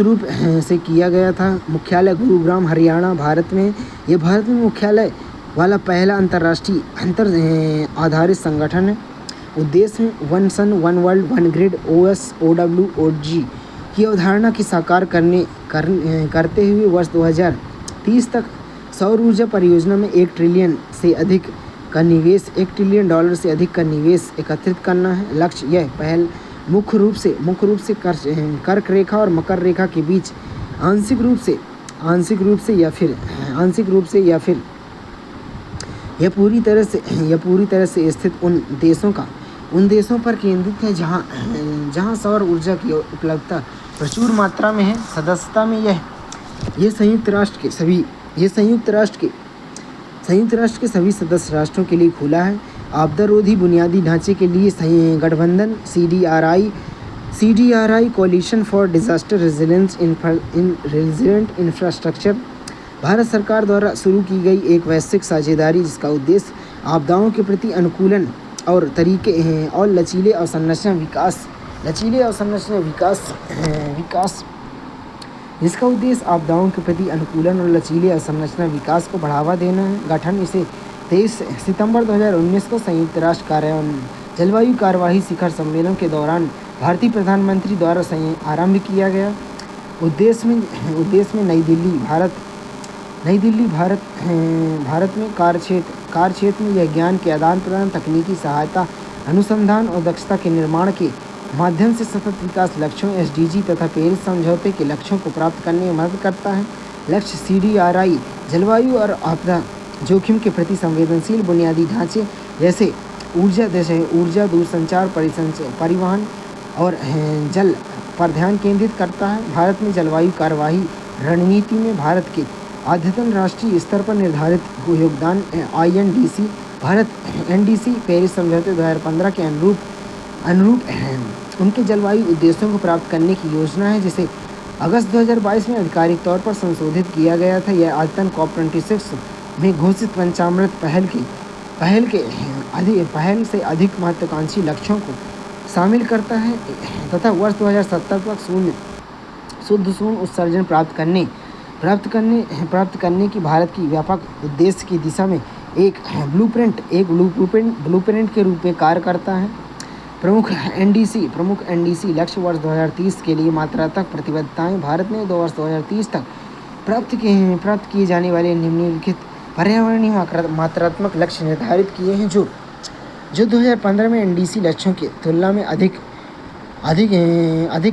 रूप से किया गया था। मुख्यालय गुरुग्राम, हरियाणा, भारत में मुख्यालय वाला पहला अंतर्राष्ट्रीय अंतर आधारित संगठन है। उद्देश्य में one sun, one world, one grid, OSOWOG की अवधारणा की साकार करते हुए वर्ष 2030 तक सौर ऊर्जा परियोजना में $1 ट्रिलियन से अधिक का निवेश एकत्रित करना है। लक्ष्य यह पहल मुख्य रूप से कर्क रेखा और मकर रेखा के बीच आंशिक रूप से या फिर यह पूरी तरह से स्थित उन देशों पर केंद्रित है जहां सौर ऊर्जा की उपलब्धता प्रचुर मात्रा में है। सदस्यता में यह संयुक्त राष्ट्र के सभी सदस्य राष्ट्रों के लिए खुला है। आपदा रोधी बुनियादी ढांचे के लिए गठबंधन CDRI coalition for disaster resilient infrastructure Bharat सरकार द्वारा शुरू की गई एक वैश्विक साझेदारी, जिसका उद्देश्य आपदाओं के प्रति अनुकूलन और लचीले अवसंरचना विकास को बढ़ावा देना है। गठन इसे 23 सितंबर 2019 को संयुक्त राष्ट्र कार्यान्वयन जलवायु कार्यवाही शिखर सम्मेलन के दौरान भारतीय प्रधानमंत्री द्वारा आरंभ किया गया। उद्देश्य में नई दिल्ली भारत में कार्य क्षेत्र में यह ज्ञान के आदान प्रदान, तकनीकी सहायता, अनुसंधान और दक्षता के निर्माण के माध्यम से सतत विकास लक्ष्यों SDG तथा पेरिस समझौते के लक्ष्यों को प्राप्त करने में मदद करता है। लक्ष्य CDRI जलवायु और आपदा जोखिम के प्रति संवेदनशील बुनियादी ढांचे जैसे ऊर्जा, दूरसंचार, परिवहन और जल पर ध्यान केंद्रित करता है। भारत में जलवायु कार्यवाही रणनीति में भारत के अद्यतन राष्ट्रीय स्तर पर निर्धारित योगदान INDC भारत NDC पेरिस समझौते 2015 के अनुरूप उनके जलवायु उद्देश्यों को प्राप्त करने की योजना है, जिसे अगस्त 2022 में आधिकारिक तौर पर संशोधित किया गया था। यह अद्यतन COP26 में घोषित पंचामृत पहल से अधिक महत्वाकांक्षी लक्ष्यों को शामिल करता है तथा वर्ष 2070 तक शुद्ध शून्य उत्सर्जन प्राप्त करने की भारत की व्यापक उद्देश्य की दिशा में एक ब्लूप्रिंट के रूप में कार्य करता है। प्रमुख NDC लक्ष्य वर्ष 2030 के लिए मात्रात्मक प्रतिबद्धताएं। भारत ने वर्ष 2030 तक प्राप्त किए जाने वाले निम्नलिखित पर्यावरणीय मात्रात्मक लक्ष्य निर्धारित किए हैं, जो 2015 में NDC लक्ष्यों की तुलना में अधिक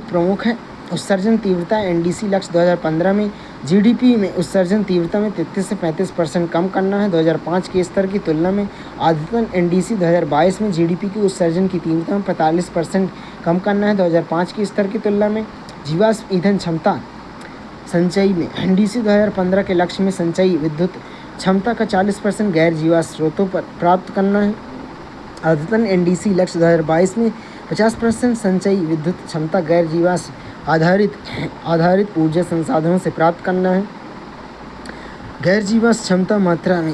प्रमुख है। उत्सर्जन तीव्रता NDC लक्ष्य 2015 में GDP में उत्सर्जन तीव्रता में 33 से 35% कम करना है। 2005 के स्तर की तुलना में अद्यतन NDC 2022 में GDP की उत्सर्जन की तीव्रता में 45% कम करना है। 2005 के स्तर की तुलना में जीवाश्म ईंधन क्षमता संचयी में NDC 2015 के लक्ष्य में संचयी विद्युत क्षमता का 40% गैर जीवाश्म स्रोतों पर प्राप्त करना है। अद्यतन NDC लक्ष्य 2022 में 50% संचयी विद्युत क्षमता गैर जीवाश्म आधारित ऊर्जा संसाधनों से प्राप्त करना है। गैर जीवाश्म क्षमता मात्रा में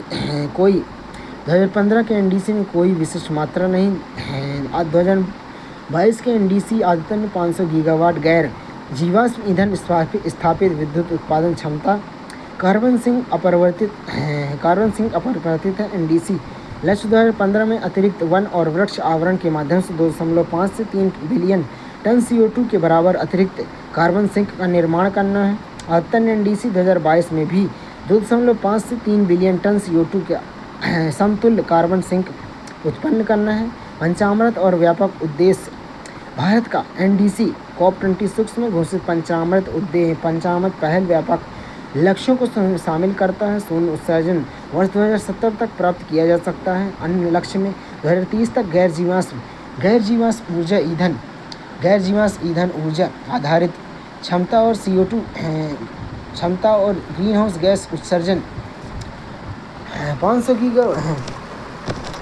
2015 के NDC में कोई विशिष्ट मात्रा नहीं है। 2022 के NDC अद्यतन में 500 गीगावाट गैर जीवाश्म ईंधन स्थापित विद्युत उत्पादन क्षमता कार्बन सिंक अपरिवर्तित है एनडीसी। लक्ष्य 2015 में अतिरिक्त वन और वृक्ष आवरण के माध्यम से 2.5 से 3 बिलियन टन CO2 के बराबर अतिरिक्त कार्बन सिंक का निर्माण करना है। आयतन एनडीसी 2022 में भी 2.5 से 3 बिलियन टन CO2 के समतुल्य कार्बन सिंक उत्पन्न करना है। पंचामृत और व्यापक उद्देश्य भारत का एनडीसी COP26 में घोषित पंचामृत पहल व्यापक लक्ष्यों को शामिल करता है। शून्य उत्सर्जन वर्ष 2070 तक प्राप्त किया जा सकता है। अन्य लक्ष्य में 2030 तक गैर जीवाश्म ईंधन ऊर्जा आधारित क्षमता और CO2 क्षमता और ग्रीनहाउस गैस उत्सर्जन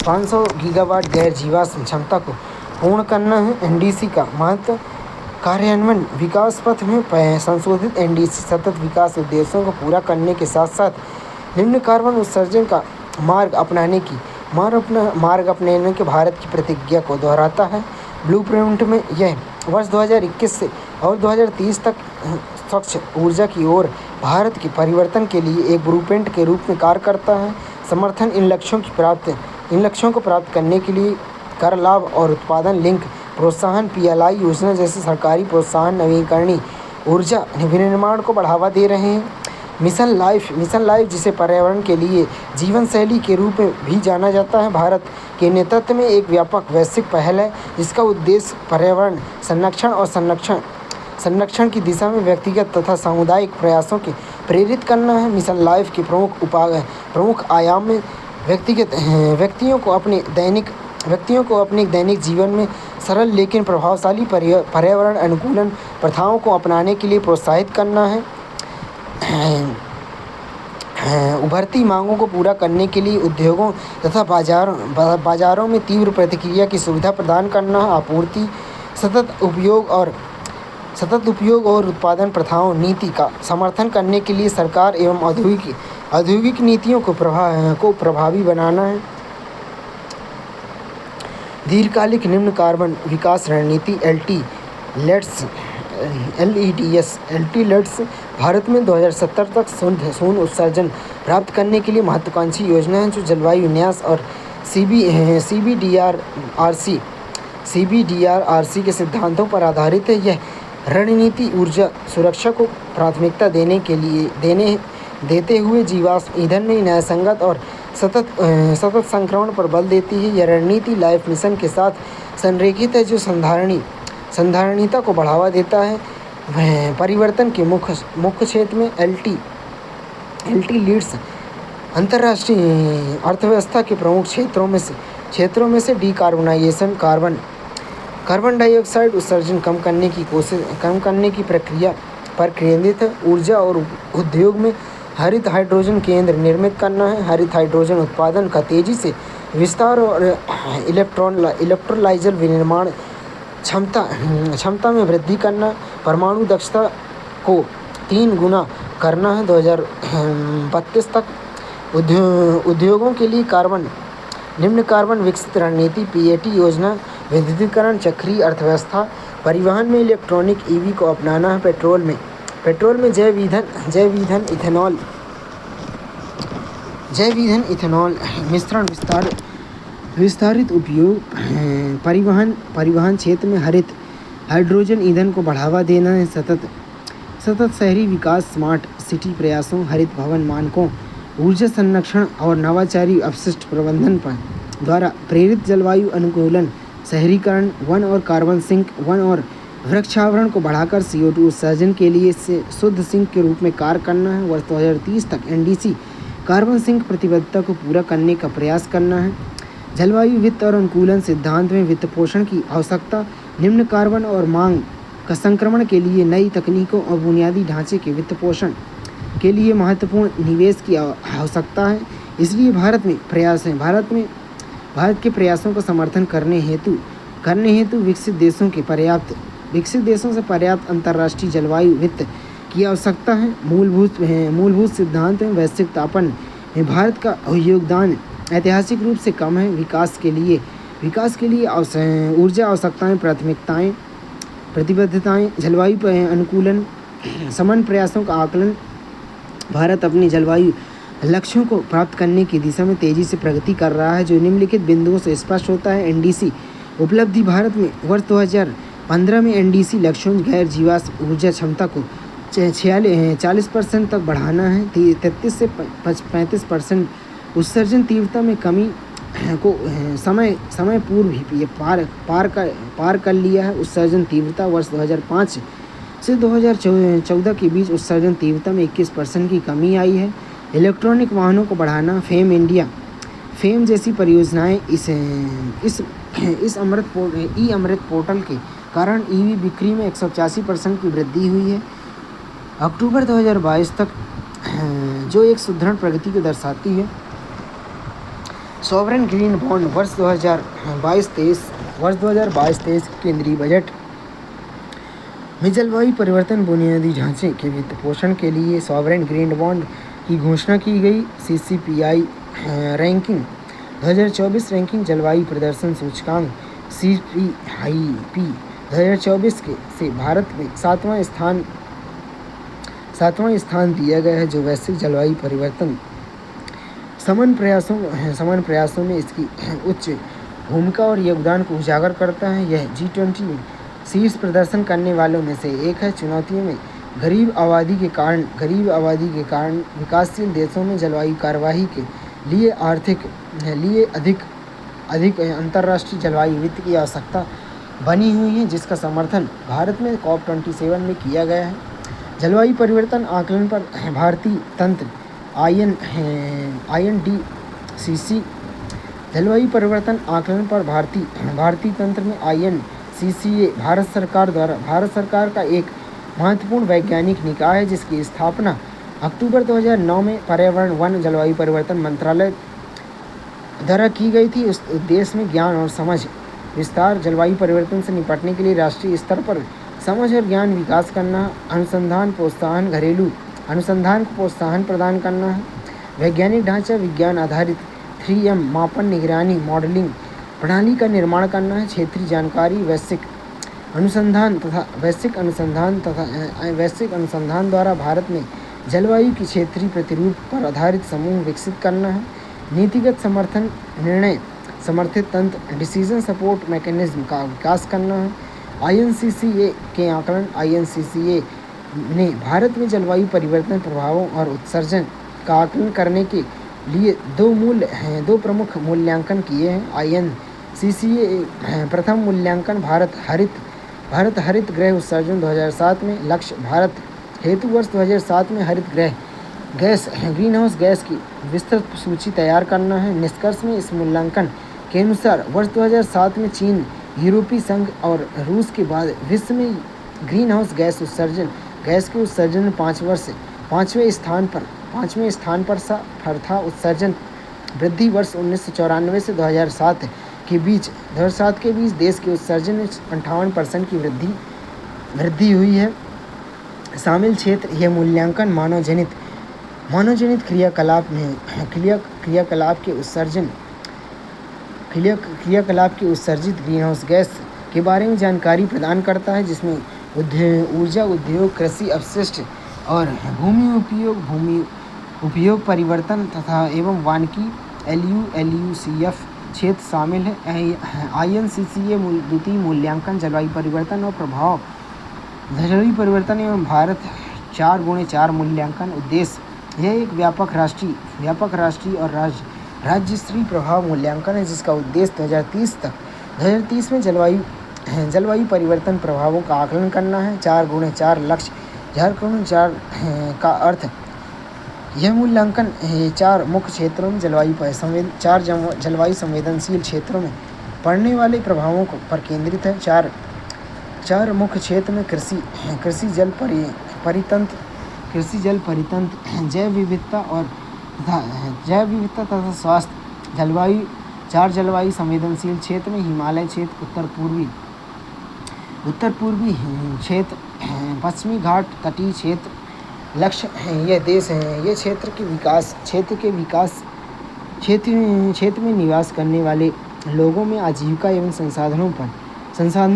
500 गीगावाट गैर जीवाश्म क्षमता को पूर्ण करना है। एनडीसी का महत्व कार्यान्वयन विकास पथ में संशोधित एनडीसी सतत विकास उद्देश्यों को पूरा करने के साथ साथ निम्न कार्बन उत्सर्जन का मार्ग अपनाने के भारत की प्रतिज्ञा को दोहराता है। ब्लूप्रिंट में यह वर्ष 2021 से और 2030 तक स्वच्छ ऊर्जा की ओर भारत के परिवर्तन के लिए एक ब्लूप्रिंट के रूप में कार्य करता है। समर्थन इन लक्ष्यों को प्राप्त करने के लिए कर लाभ और उत्पादन लिंक प्रोत्साहन PLI योजना जैसे सरकारी प्रोत्साहन नवीकरणीय ऊर्जा विनिर्माण को बढ़ावा दे रहे हैं। मिशन लाइफ जिसे पर्यावरण के लिए जीवन शैली के रूप में भी जाना जाता है, भारत के नेतृत्व में एक व्यापक वैश्विक पहल है जिसका उद्देश्य पर्यावरण संरक्षण की दिशा में व्यक्तिगत तथा सामुदायिक प्रयासों के प्रेरित करना है। मिशन लाइफ के प्रमुख आयाम में व्यक्तियों को अपने दैनिक जीवन में सरल लेकिन प्रभावशाली पर्यावरण अनुकूलन प्रथाओं को अपनाने के लिए प्रोत्साहित करना है। उभरती मांगों को पूरा करने के लिए उद्योगों तथा बाजारों में तीव्र प्रतिक्रिया की सुविधा प्रदान करना है। आपूर्ति सतत उपयोग और उत्पादन प्रथाओं नीति का समर्थन करने के लिए सरकार एवं औद्योगिक नीतियों को प्रभावी बनाना है। दीर्घकालिक निम्न कार्बन विकास रणनीति LEDS भारत में 2070 तक शून्य उत्सर्जन प्राप्त करने के लिए महत्वाकांक्षी योजना है जो जलवायु न्यास और CBDRC के सिद्धांतों पर आधारित है। यह रणनीति ऊर्जा सुरक्षा को प्राथमिकता देते हुए जीवाश्म ईंधन में न्यायसंगत और सतत संक्रमण पर बल देती है। यह रणनीति लाइफ मिशन के साथ संरेखित है जो संधारणीयता को बढ़ावा देता है। परिवर्तन के मुख्य क्षेत्र में LT लीड्स अंतर्राष्ट्रीय अर्थव्यवस्था के प्रमुख क्षेत्रों में से डिकार्बोनाइजेशन कार्बन डाइऑक्साइड उत्सर्जन कम करने की प्रक्रिया पर केंद्रित है। ऊर्जा और उद्योग में हरित हाइड्रोजन केंद्र निर्मित करना है। हरित हाइड्रोजन उत्पादन का तेजी से विस्तार और इलेक्ट्रोलाइजर विनिर्माण क्षमता में वृद्धि करना, परमाणु दक्षता को 3 गुना करना है। 2032 तक उद्योगों के लिए निम्न कार्बन विकसित रणनीति PAT योजना, विद्युतीकरण, चक्रीय अर्थव्यवस्था, परिवहन में इलेक्ट्रॉनिक EV को अपनाना है। पेट्रोल में जैव ईंधन इथेनॉल मिश्रण विस्तारित उपयोग, परिवहन क्षेत्र में हरित हाइड्रोजन ईंधन को बढ़ावा देना है। सतत शहरी विकास, स्मार्ट सिटी प्रयासों, हरित भवन मानकों, ऊर्जा संरक्षण और नवाचारी अपशिष्ट प्रबंधन पर द्वारा प्रेरित जलवायु अनुकूलन, शहरीकरण, वन और वृक्षावरण को बढ़ाकर CO2 उत्सर्जन के लिए शुद्ध सिंक के रूप में कार्य करना है। वर्ष 2030 तक एनडीसी कार्बन सिंक प्रतिबद्धता को पूरा करने का प्रयास करना है। जलवायु वित्त और अनुकूलन सिद्धांत में वित्त पोषण की आवश्यकता, निम्न कार्बन और मांग का संक्रमण के लिए नई तकनीकों और बुनियादी ढांचे के वित्त पोषण के लिए महत्वपूर्ण निवेश की आवश्यकता है। इसलिए भारत के प्रयासों का समर्थन करने हेतु विकसित देशों से पर्याप्त अंतर्राष्ट्रीय जलवायु वित्त की आवश्यकता है। मूलभूत सिद्धांत में वैश्विक तापन में भारत का योगदान ऐतिहासिक रूप से कम है। विकास के लिए ऊर्जा आवश्यकताएं, प्राथमिकताएं, प्रतिबद्धताएं, जलवायु अनुकूलन, समन्वय प्रयासों का आकलन, भारत अपनी जलवायु लक्ष्यों को प्राप्त करने की दिशा में तेजी से प्रगति कर रहा है, जो निम्नलिखित बिंदुओं से स्पष्ट होता है। एनडीसी उपलब्धि: भारत में वर्ष 2015 में एनडीसी लक्ष्यों गैर जीवाश्म ऊर्जा क्षमता को 40% तक बढ़ाना है, 33 से 35% उत्सर्जन तीव्रता में कमी को समय पूर्व ही ये पार कर लिया है। उत्सर्जन तीव्रता: वर्ष 2005 से 2014 के बीच उत्सर्जन तीव्रता में 21% की कमी आई है। इलेक्ट्रॉनिक वाहनों को बढ़ाना: फेम जैसी परियोजनाएं इस अमृत पोर्टल के कारण ईवी बिक्री में 185% की वृद्धि हुई है अक्टूबर 2022 तक, जो एक सुदृढ़ प्रगति को दर्शाती है। सॉवरेन ग्रीन बॉन्ड: वर्ष 2022-23 केंद्रीय बजट में जलवायु परिवर्तन बुनियादी ढांचे के वित्त पोषण के लिए सॉवरेन ग्रीन बॉन्ड की घोषणा की गई। CCPI रैंकिंग 2024 रैंकिंग जलवायु प्रदर्शन सूचकांक CPIP 2024 से भारत में सातवां स्थान दिया गया है, जो वैश्विक जलवायु परिवर्तन समन प्रयासों में इसकी उच्च भूमिका और योगदान को उजागर करता है। यह G20 में शीर्ष प्रदर्शन करने वालों में से एक है। चुनौतियों में गरीब आबादी के कारण विकासशील देशों में जलवायु कार्यवाही के लिए अधिक अंतर्राष्ट्रीय जलवायु वित्त की आवश्यकता बनी हुई है, जिसका समर्थन भारत में COP27 में किया गया है। जलवायु परिवर्तन आकलन पर भारतीय तंत्र INDCC जलवायु परिवर्तन आकलन पर भारतीय तंत्र में INCCA भारत सरकार का एक महत्वपूर्ण वैज्ञानिक निकाय है, जिसकी स्थापना अक्टूबर 2009 में पर्यावरण वन जलवायु परिवर्तन मंत्रालय द्वारा की गई थी। उस उद्देश्य में ज्ञान और समझ विस्तार, जलवायु परिवर्तन से निपटने के लिए राष्ट्रीय स्तर पर समझ और ज्ञान विकास करना, घरेलू अनुसंधान को प्रोत्साहन प्रदान करना है। वैज्ञानिक ढांचा: विज्ञान आधारित 3M मापन, निगरानी, मॉडलिंग प्रणाली का निर्माण करना है। क्षेत्रीय जानकारी: वैश्विक अनुसंधान द्वारा भारत में जलवायु की क्षेत्रीय प्रतिरूप पर आधारित समूह विकसित करना है। नीतिगत समर्थन: निर्णय समर्थित तंत्र, डिसीजन सपोर्ट मैकेनिज्म का विकास करना है। INCCA के आकलन: INCCA ने भारत में जलवायु परिवर्तन प्रभावों और उत्सर्जन का आकलन करने के लिए दो प्रमुख मूल्यांकन किए हैं। INCCA प्रथम मूल्यांकन भारत हरित गृह उत्सर्जन 2007 में लक्ष्य: भारत हेतु वर्ष 2007 में हरित ग्रीनहाउस गैस की विस्तृत सूची तैयार करना है। निष्कर्ष में इस मूल्यांकन के अनुसार वर्ष 2007 में चीन, यूरोपीय संघ और रूस के बाद विश्व में ग्रीनहाउस गैस के उत्सर्जन में पाँचवें स्थान पर था। उत्सर्जन वृद्धि: वर्ष 1994 से 2007 के बीच देश के उत्सर्जन में 58% की वृद्धि हुई है। शामिल क्षेत्र: यह मूल्यांकन मानवजनित क्रियाकलाप के उत्सर्जित ग्रीनहाउस गैस के बारे में जानकारी प्रदान करता है, जिसमें ऊर्जा उद्योग, कृषि अपशिष्ट और भूमि उपयोग परिवर्तन तथा एवं वानिकी LULUCF क्षेत्र शामिल है। INCCA द्वितीय मूल्यांकन जलवायु परिवर्तन एवं भारत 4x4 मूल्यांकन उद्देश्य: यह एक व्यापक राष्ट्रीय और राज्य स्तरीय प्रभाव मूल्यांकन है, जिसका उद्देश्य 2030 में जलवायु परिवर्तन प्रभावों का आकलन करना है। 4x4 लक्ष्य: 4x4 का अर्थ: यह मूल्यांकन 4 मुख्य क्षेत्रों में जलवायु संवेदनशील क्षेत्रों में पड़ने वाले प्रभावों पर केंद्रित है। 4 मुख्य क्षेत्र में कृषि जल परितंत्र, जैव विविधता तथा स्वास्थ्य। 4 जलवायु संवेदनशील क्षेत्र में हिमालय क्षेत्र, उत्तर पूर्वी क्षेत्र, पश्चिमी घाट तटीय क्षेत्र। लक्ष्य: यह क्षेत्र में निवास करने वाले लोगों में आजीविका एवं संसाधनों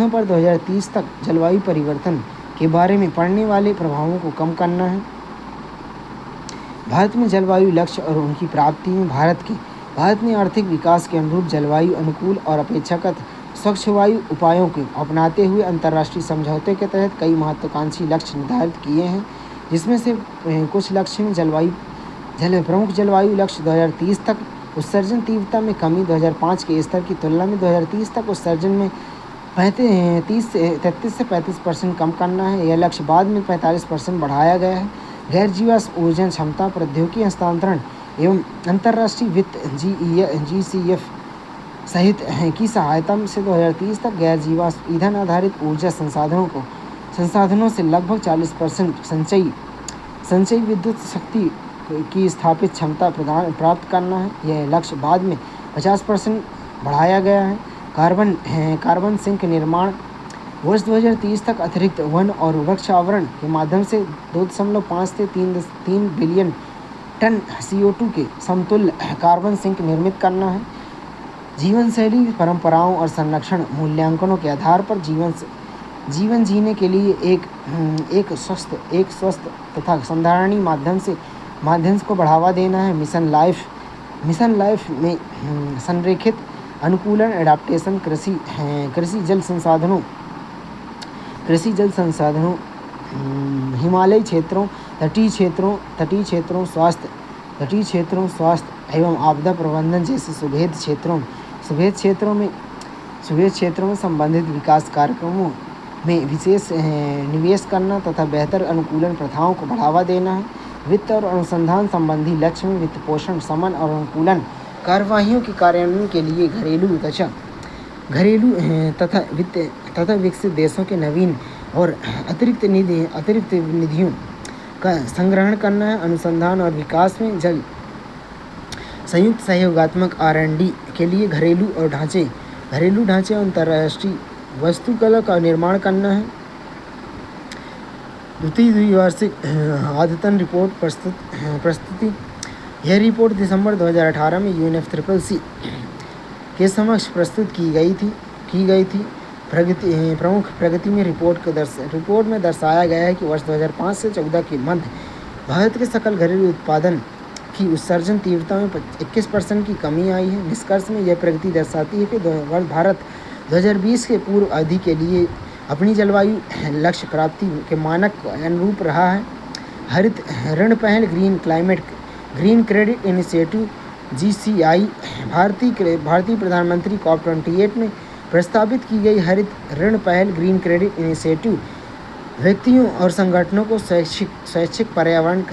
पर 2030 तक जलवायु परिवर्तन के बारे में पड़ने वाले प्रभावों को कम करना है। भारत में जलवायु लक्ष्य और उनकी प्राप्ति में भारत ने आर्थिक विकास के अनुरूप जलवायु अनुकूल और अपेक्षाकृत स्वच्छ वायु उपायों को अपनाते हुए अंतर्राष्ट्रीय समझौते के तहत कई महत्वाकांक्षी लक्ष्य निर्धारित किए हैं, जिसमें से कुछ लक्ष्य में प्रमुख जलवायु लक्ष्य 2030 तक उत्सर्जन तीव्रता में कमी 2005 के स्तर की तुलना में 2030 तक उत्सर्जन में 33 से 35% कम करना है। यह लक्ष्य बाद में 45% बढ़ाया गया है। गैर जीवाश्म ऊर्जा क्षमता प्रौद्योगिकी हस्तांतरण एवं अंतर्राष्ट्रीय वित्त GCF सहित की सहायता से 2030 तक गैर जीवाश्म ईंधन आधारित ऊर्जा संसाधनों से लगभग 40% संचयी विद्युत शक्ति की स्थापित क्षमता प्राप्त करना है। यह लक्ष्य बाद में 50% बढ़ाया गया है। कार्बन सिंक निर्माण वर्ष 2030 तक अतिरिक्त वन और वृक्षावरण के माध्यम से 2.5 से 3 बिलियन टन CO2 के समतुल्य कार्बन सिंक निर्मित करना है। जीवन शैली परंपराओं और संरक्षण मूल्यांकनों के आधार पर जीवन जीने के लिए एक स्वस्थ तथा संधारणीय माध्यम को बढ़ावा देना है। मिशन लाइफ में संरेखित अनुकूलन एडाप्टेशन कृषि जल संसाधनों हिमालयी क्षेत्रों तटीय स्वास्थ्य एवं आपदा प्रबंधन जैसे सुभेद क्षेत्रों में संबंधित विकास कार्यक्रमों में विशेष निवेश करना तथा बेहतर अनुकूलन प्रथाओं को बढ़ावा देना है। वित्त और अनुसंधान संबंधी लक्ष्य में वित्त पोषण समन और अनुकूलन कार्यवाहियों के कार्यान्वयन के लिए घरेलू तथा विकसित देशों के नवीन और अतिरिक्त निधियों का संग्रहण करना है। अनुसंधान और विकास में संयुक्त सहयोगात्मक R&D के लिए घरेलू ढांचे और अंतर्राष्ट्रीय वास्तुकला का निर्माण करना है। द्विवार्षिक अद्यतन रिपोर्ट प्रस्तुति। यह रिपोर्ट दिसंबर 2018 में UNFCCC के समक्ष प्रस्तुत की गई थी। प्रमुख प्रगति में रिपोर्ट में दर्शाया गया है कि वर्ष 2005 से 2014 के मध्य भारत के सकल घरेलू उत्पादन की उत्सर्जन तीव्रता में 21% की कमी आई है। निष्कर्ष में यह प्रगति दर्शाती है कि भारत 2020 के पूर्व अवधि के लिए अपनी जलवायु लक्ष्य प्राप्ति के मानक को अनुरूप रहा है। हरित ऋण पहल ग्रीन क्रेडिट इनिशिएटिव GCI भारतीय प्रधानमंत्री COP28 में प्रस्तावित की गई हरित ऋण पहल ग्रीन क्रेडिट इनिशिएटिव व्यक्तियों और संगठनों को स्वैच्छिक पर्यावरण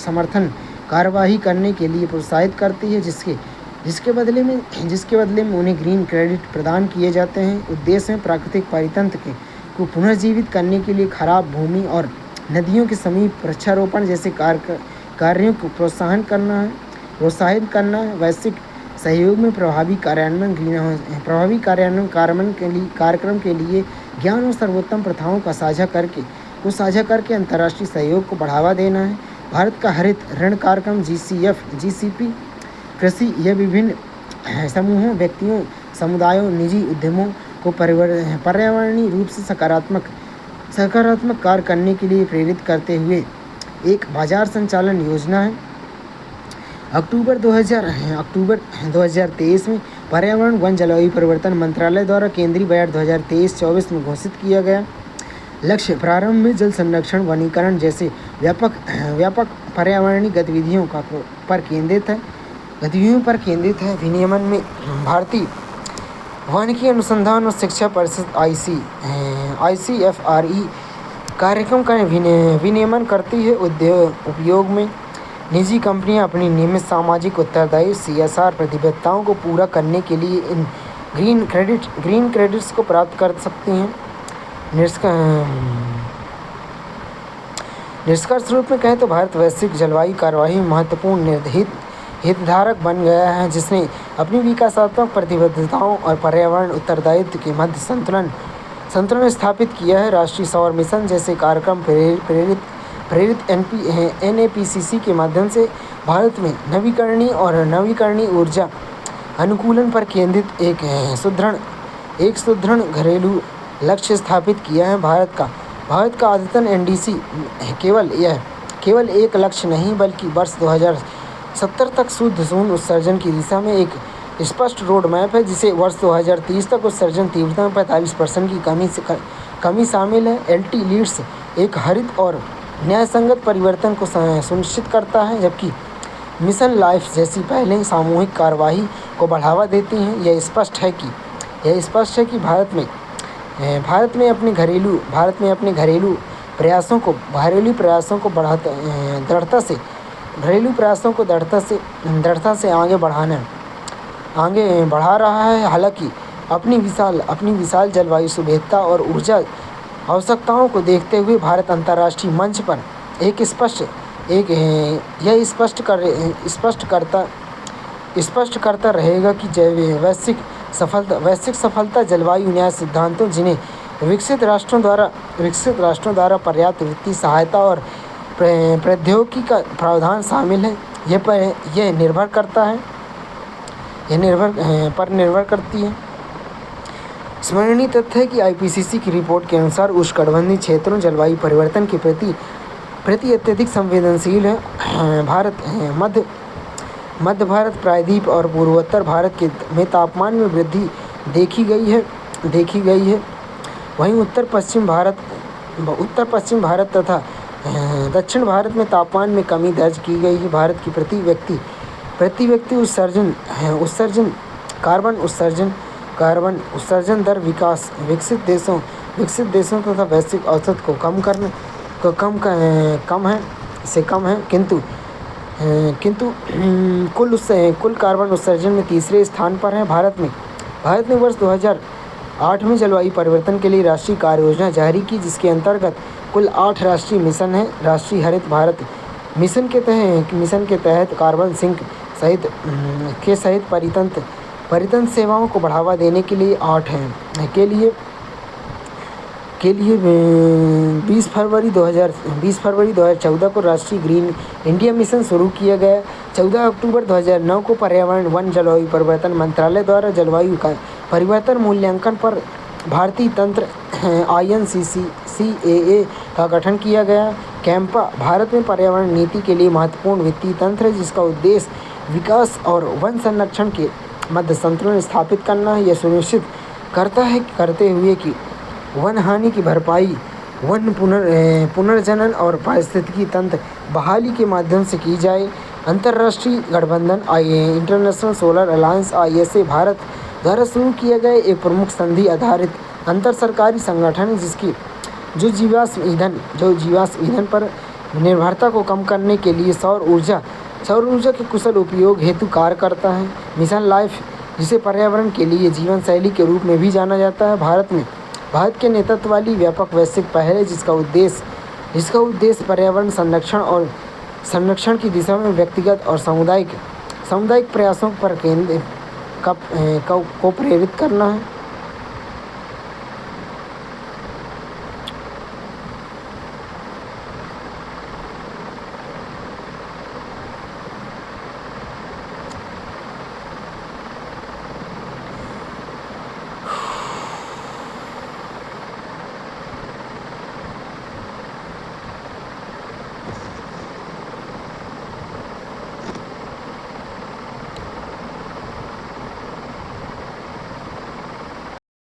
समर्थन कार्यवाही करने के लिए प्रोत्साहित करती है, जिसके बदले में उन्हें ग्रीन क्रेडिट प्रदान किए जाते हैं। उद्देश्य में प्राकृतिक परितंत्र को पुनर्जीवित करने के लिए खराब भूमि और नदियों के समीप वृक्षारोपण जैसे कार्यों को प्रोत्साहित करना है। वैश्विक सहयोग में प्रभावी कार्यान्वयन कार्यक्रम के लिए ज्ञान और सर्वोत्तम प्रथाओं का साझा करके अंतर्राष्ट्रीय सहयोग को बढ़ावा देना है। भारत का हरित ऋण कार्यक्रम GCP कृषि यह विभिन्न समूहों, व्यक्तियों, समुदायों, निजी उद्यमों को पर्यावरणीय रूप से सकारात्मक कार्य करने के लिए प्रेरित करते हुए एक बाजार संचालन योजना है। अक्टूबर 2023 में पर्यावरण वन जलवायु परिवर्तन मंत्रालय द्वारा केंद्रीय बजट 2023-24 में घोषित किया गया लक्ष्य प्रारंभ में जल संरक्षण, वनीकरण जैसे व्यापक पर्यावरणीय गतिविधियों पर केंद्रित है। विनियमन में भारतीय वानिकी अनुसंधान और शिक्षा परिषद ICFRE कार्यक्रम का विनियमन करती है। उपयोग में निजी कंपनियां अपनी नियमित सामाजिक उत्तरदायी CSR प्रतिबद्धताओं को पूरा करने के लिए इन ग्रीन क्रेडिट्स को प्राप्त कर सकती हैं। निष्कर्ष रूप में कहें तो भारत वैश्विक जलवायु कार्यवाही में महत्वपूर्ण हितधारक बन गया है, जिसने अपनी विकासात्मक प्रतिबद्धताओं और पर्यावरण उत्तरदायित्व के मध्य संतुलन स्थापित किया है। राष्ट्रीय सौर मिशन जैसे कार्यक्रम प्रेरित NAPCC के माध्यम से भारत में नवीकरणीय ऊर्जा अनुकूलन पर केंद्रित एक सुदृढ़ घरेलू लक्ष्य स्थापित किया है। भारत का अद्यतन NDC केवल यह केवल एक लक्ष्य नहीं बल्कि वर्ष 2070 तक शुद्ध शून्य उत्सर्जन की दिशा में एक स्पष्ट रोड मैप है, जिसे वर्ष 2030 तक उत्सर्जन तीव्रता में 45% की कमी शामिल है। एलटी लीड्स एक हरित और न्यायसंगत परिवर्तन को सुनिश्चित करता है, जबकि मिशन लाइफ जैसी पहलें सामूहिक कार्यवाही को बढ़ावा देती हैं। यह स्पष्ट है कि भारत में अपने घरेलू प्रयासों को दृढ़ता से आगे बढ़ा रहा है। हालांकि अपनी विशाल जलवायु सुभेद्यता और ऊर्जा आवश्यकताओं को देखते हुए भारत अंतर्राष्ट्रीय मंच पर स्पष्ट करता रहेगा कि वैश्विक सफलता जलवायु न्याय सिद्धांतों, जिन्हें विकसित राष्ट्रों द्वारा पर्याप्त वित्तीय सहायता और प्रौद्योगिकी का प्रावधान शामिल है, यह निर्भर करती है। स्मरणीय तथ्य है कि आईपीसीसी की रिपोर्ट के अनुसार उष्णकटिबंधीय क्षेत्रों जलवायु परिवर्तन के प्रति अत्यधिक संवेदनशील है। मध्य भारत, प्रायद्वीप और पूर्वोत्तर भारत में तापमान में वृद्धि देखी गई है। वहीं उत्तर पश्चिम भारत तथा दक्षिण भारत में तापमान में कमी दर्ज की गई है। भारत की प्रति व्यक्ति कार्बन उत्सर्जन दर विकसित देशों तथा वैश्विक औसत को कम है, किंतु कुल कार्बन उत्सर्जन में तीसरे स्थान पर है। भारत ने वर्ष 2008 में जलवायु परिवर्तन के लिए राष्ट्रीय कार्य योजना जारी की, जिसके अंतर्गत कुल 8 राष्ट्रीय मिशन हैं। राष्ट्रीय हरित भारत मिशन के तहत कार्बन सिंक सहित परितंत्र सेवाओं को बढ़ावा देने के लिए 20 फरवरी 2014 को राष्ट्रीय ग्रीन इंडिया मिशन शुरू किया गया। 14 अक्टूबर 2009 को पर्यावरण, वन, जलवायु परिवर्तन मंत्रालय द्वारा जलवायु का परिवर्तन मूल्यांकन पर भारतीय तंत्र INCCAA का गठन किया गया। कैंपा भारत में पर्यावरण नीति के लिए महत्वपूर्ण वित्तीय तंत्र है, जिसका उद्देश्य विकास और वन संरक्षण के मध्य संतुलन स्थापित करना है। यह सुनिश्चित करते हुए कि वन हानि की भरपाई वन पुनर्जनन और पारिस्थितिकी तंत्र बहाली के माध्यम से की जाए। अंतर्राष्ट्रीय गठबंधन international solar alliance ISA Bharat द्वारा शुरू किया गया एक प्रमुख संधि आधारित अंतर सरकारी संगठन है, जो जीवाश्म ईंधन पर निर्भरता को कम करने के लिए सौर ऊर्जा के कुशल उपयोग हेतु कार्य करता है। मिशन लाइफ, जिसे पर्यावरण के लिए जीवन शैली के रूप में भी जाना जाता है, भारत के नेतृत्व वाली व्यापक वैश्विक पहल है, जिसका उद्देश्य पर्यावरण संरक्षण की दिशा में व्यक्तिगत और सामुदायिक प्रयासों पर को प्रेरित करना है।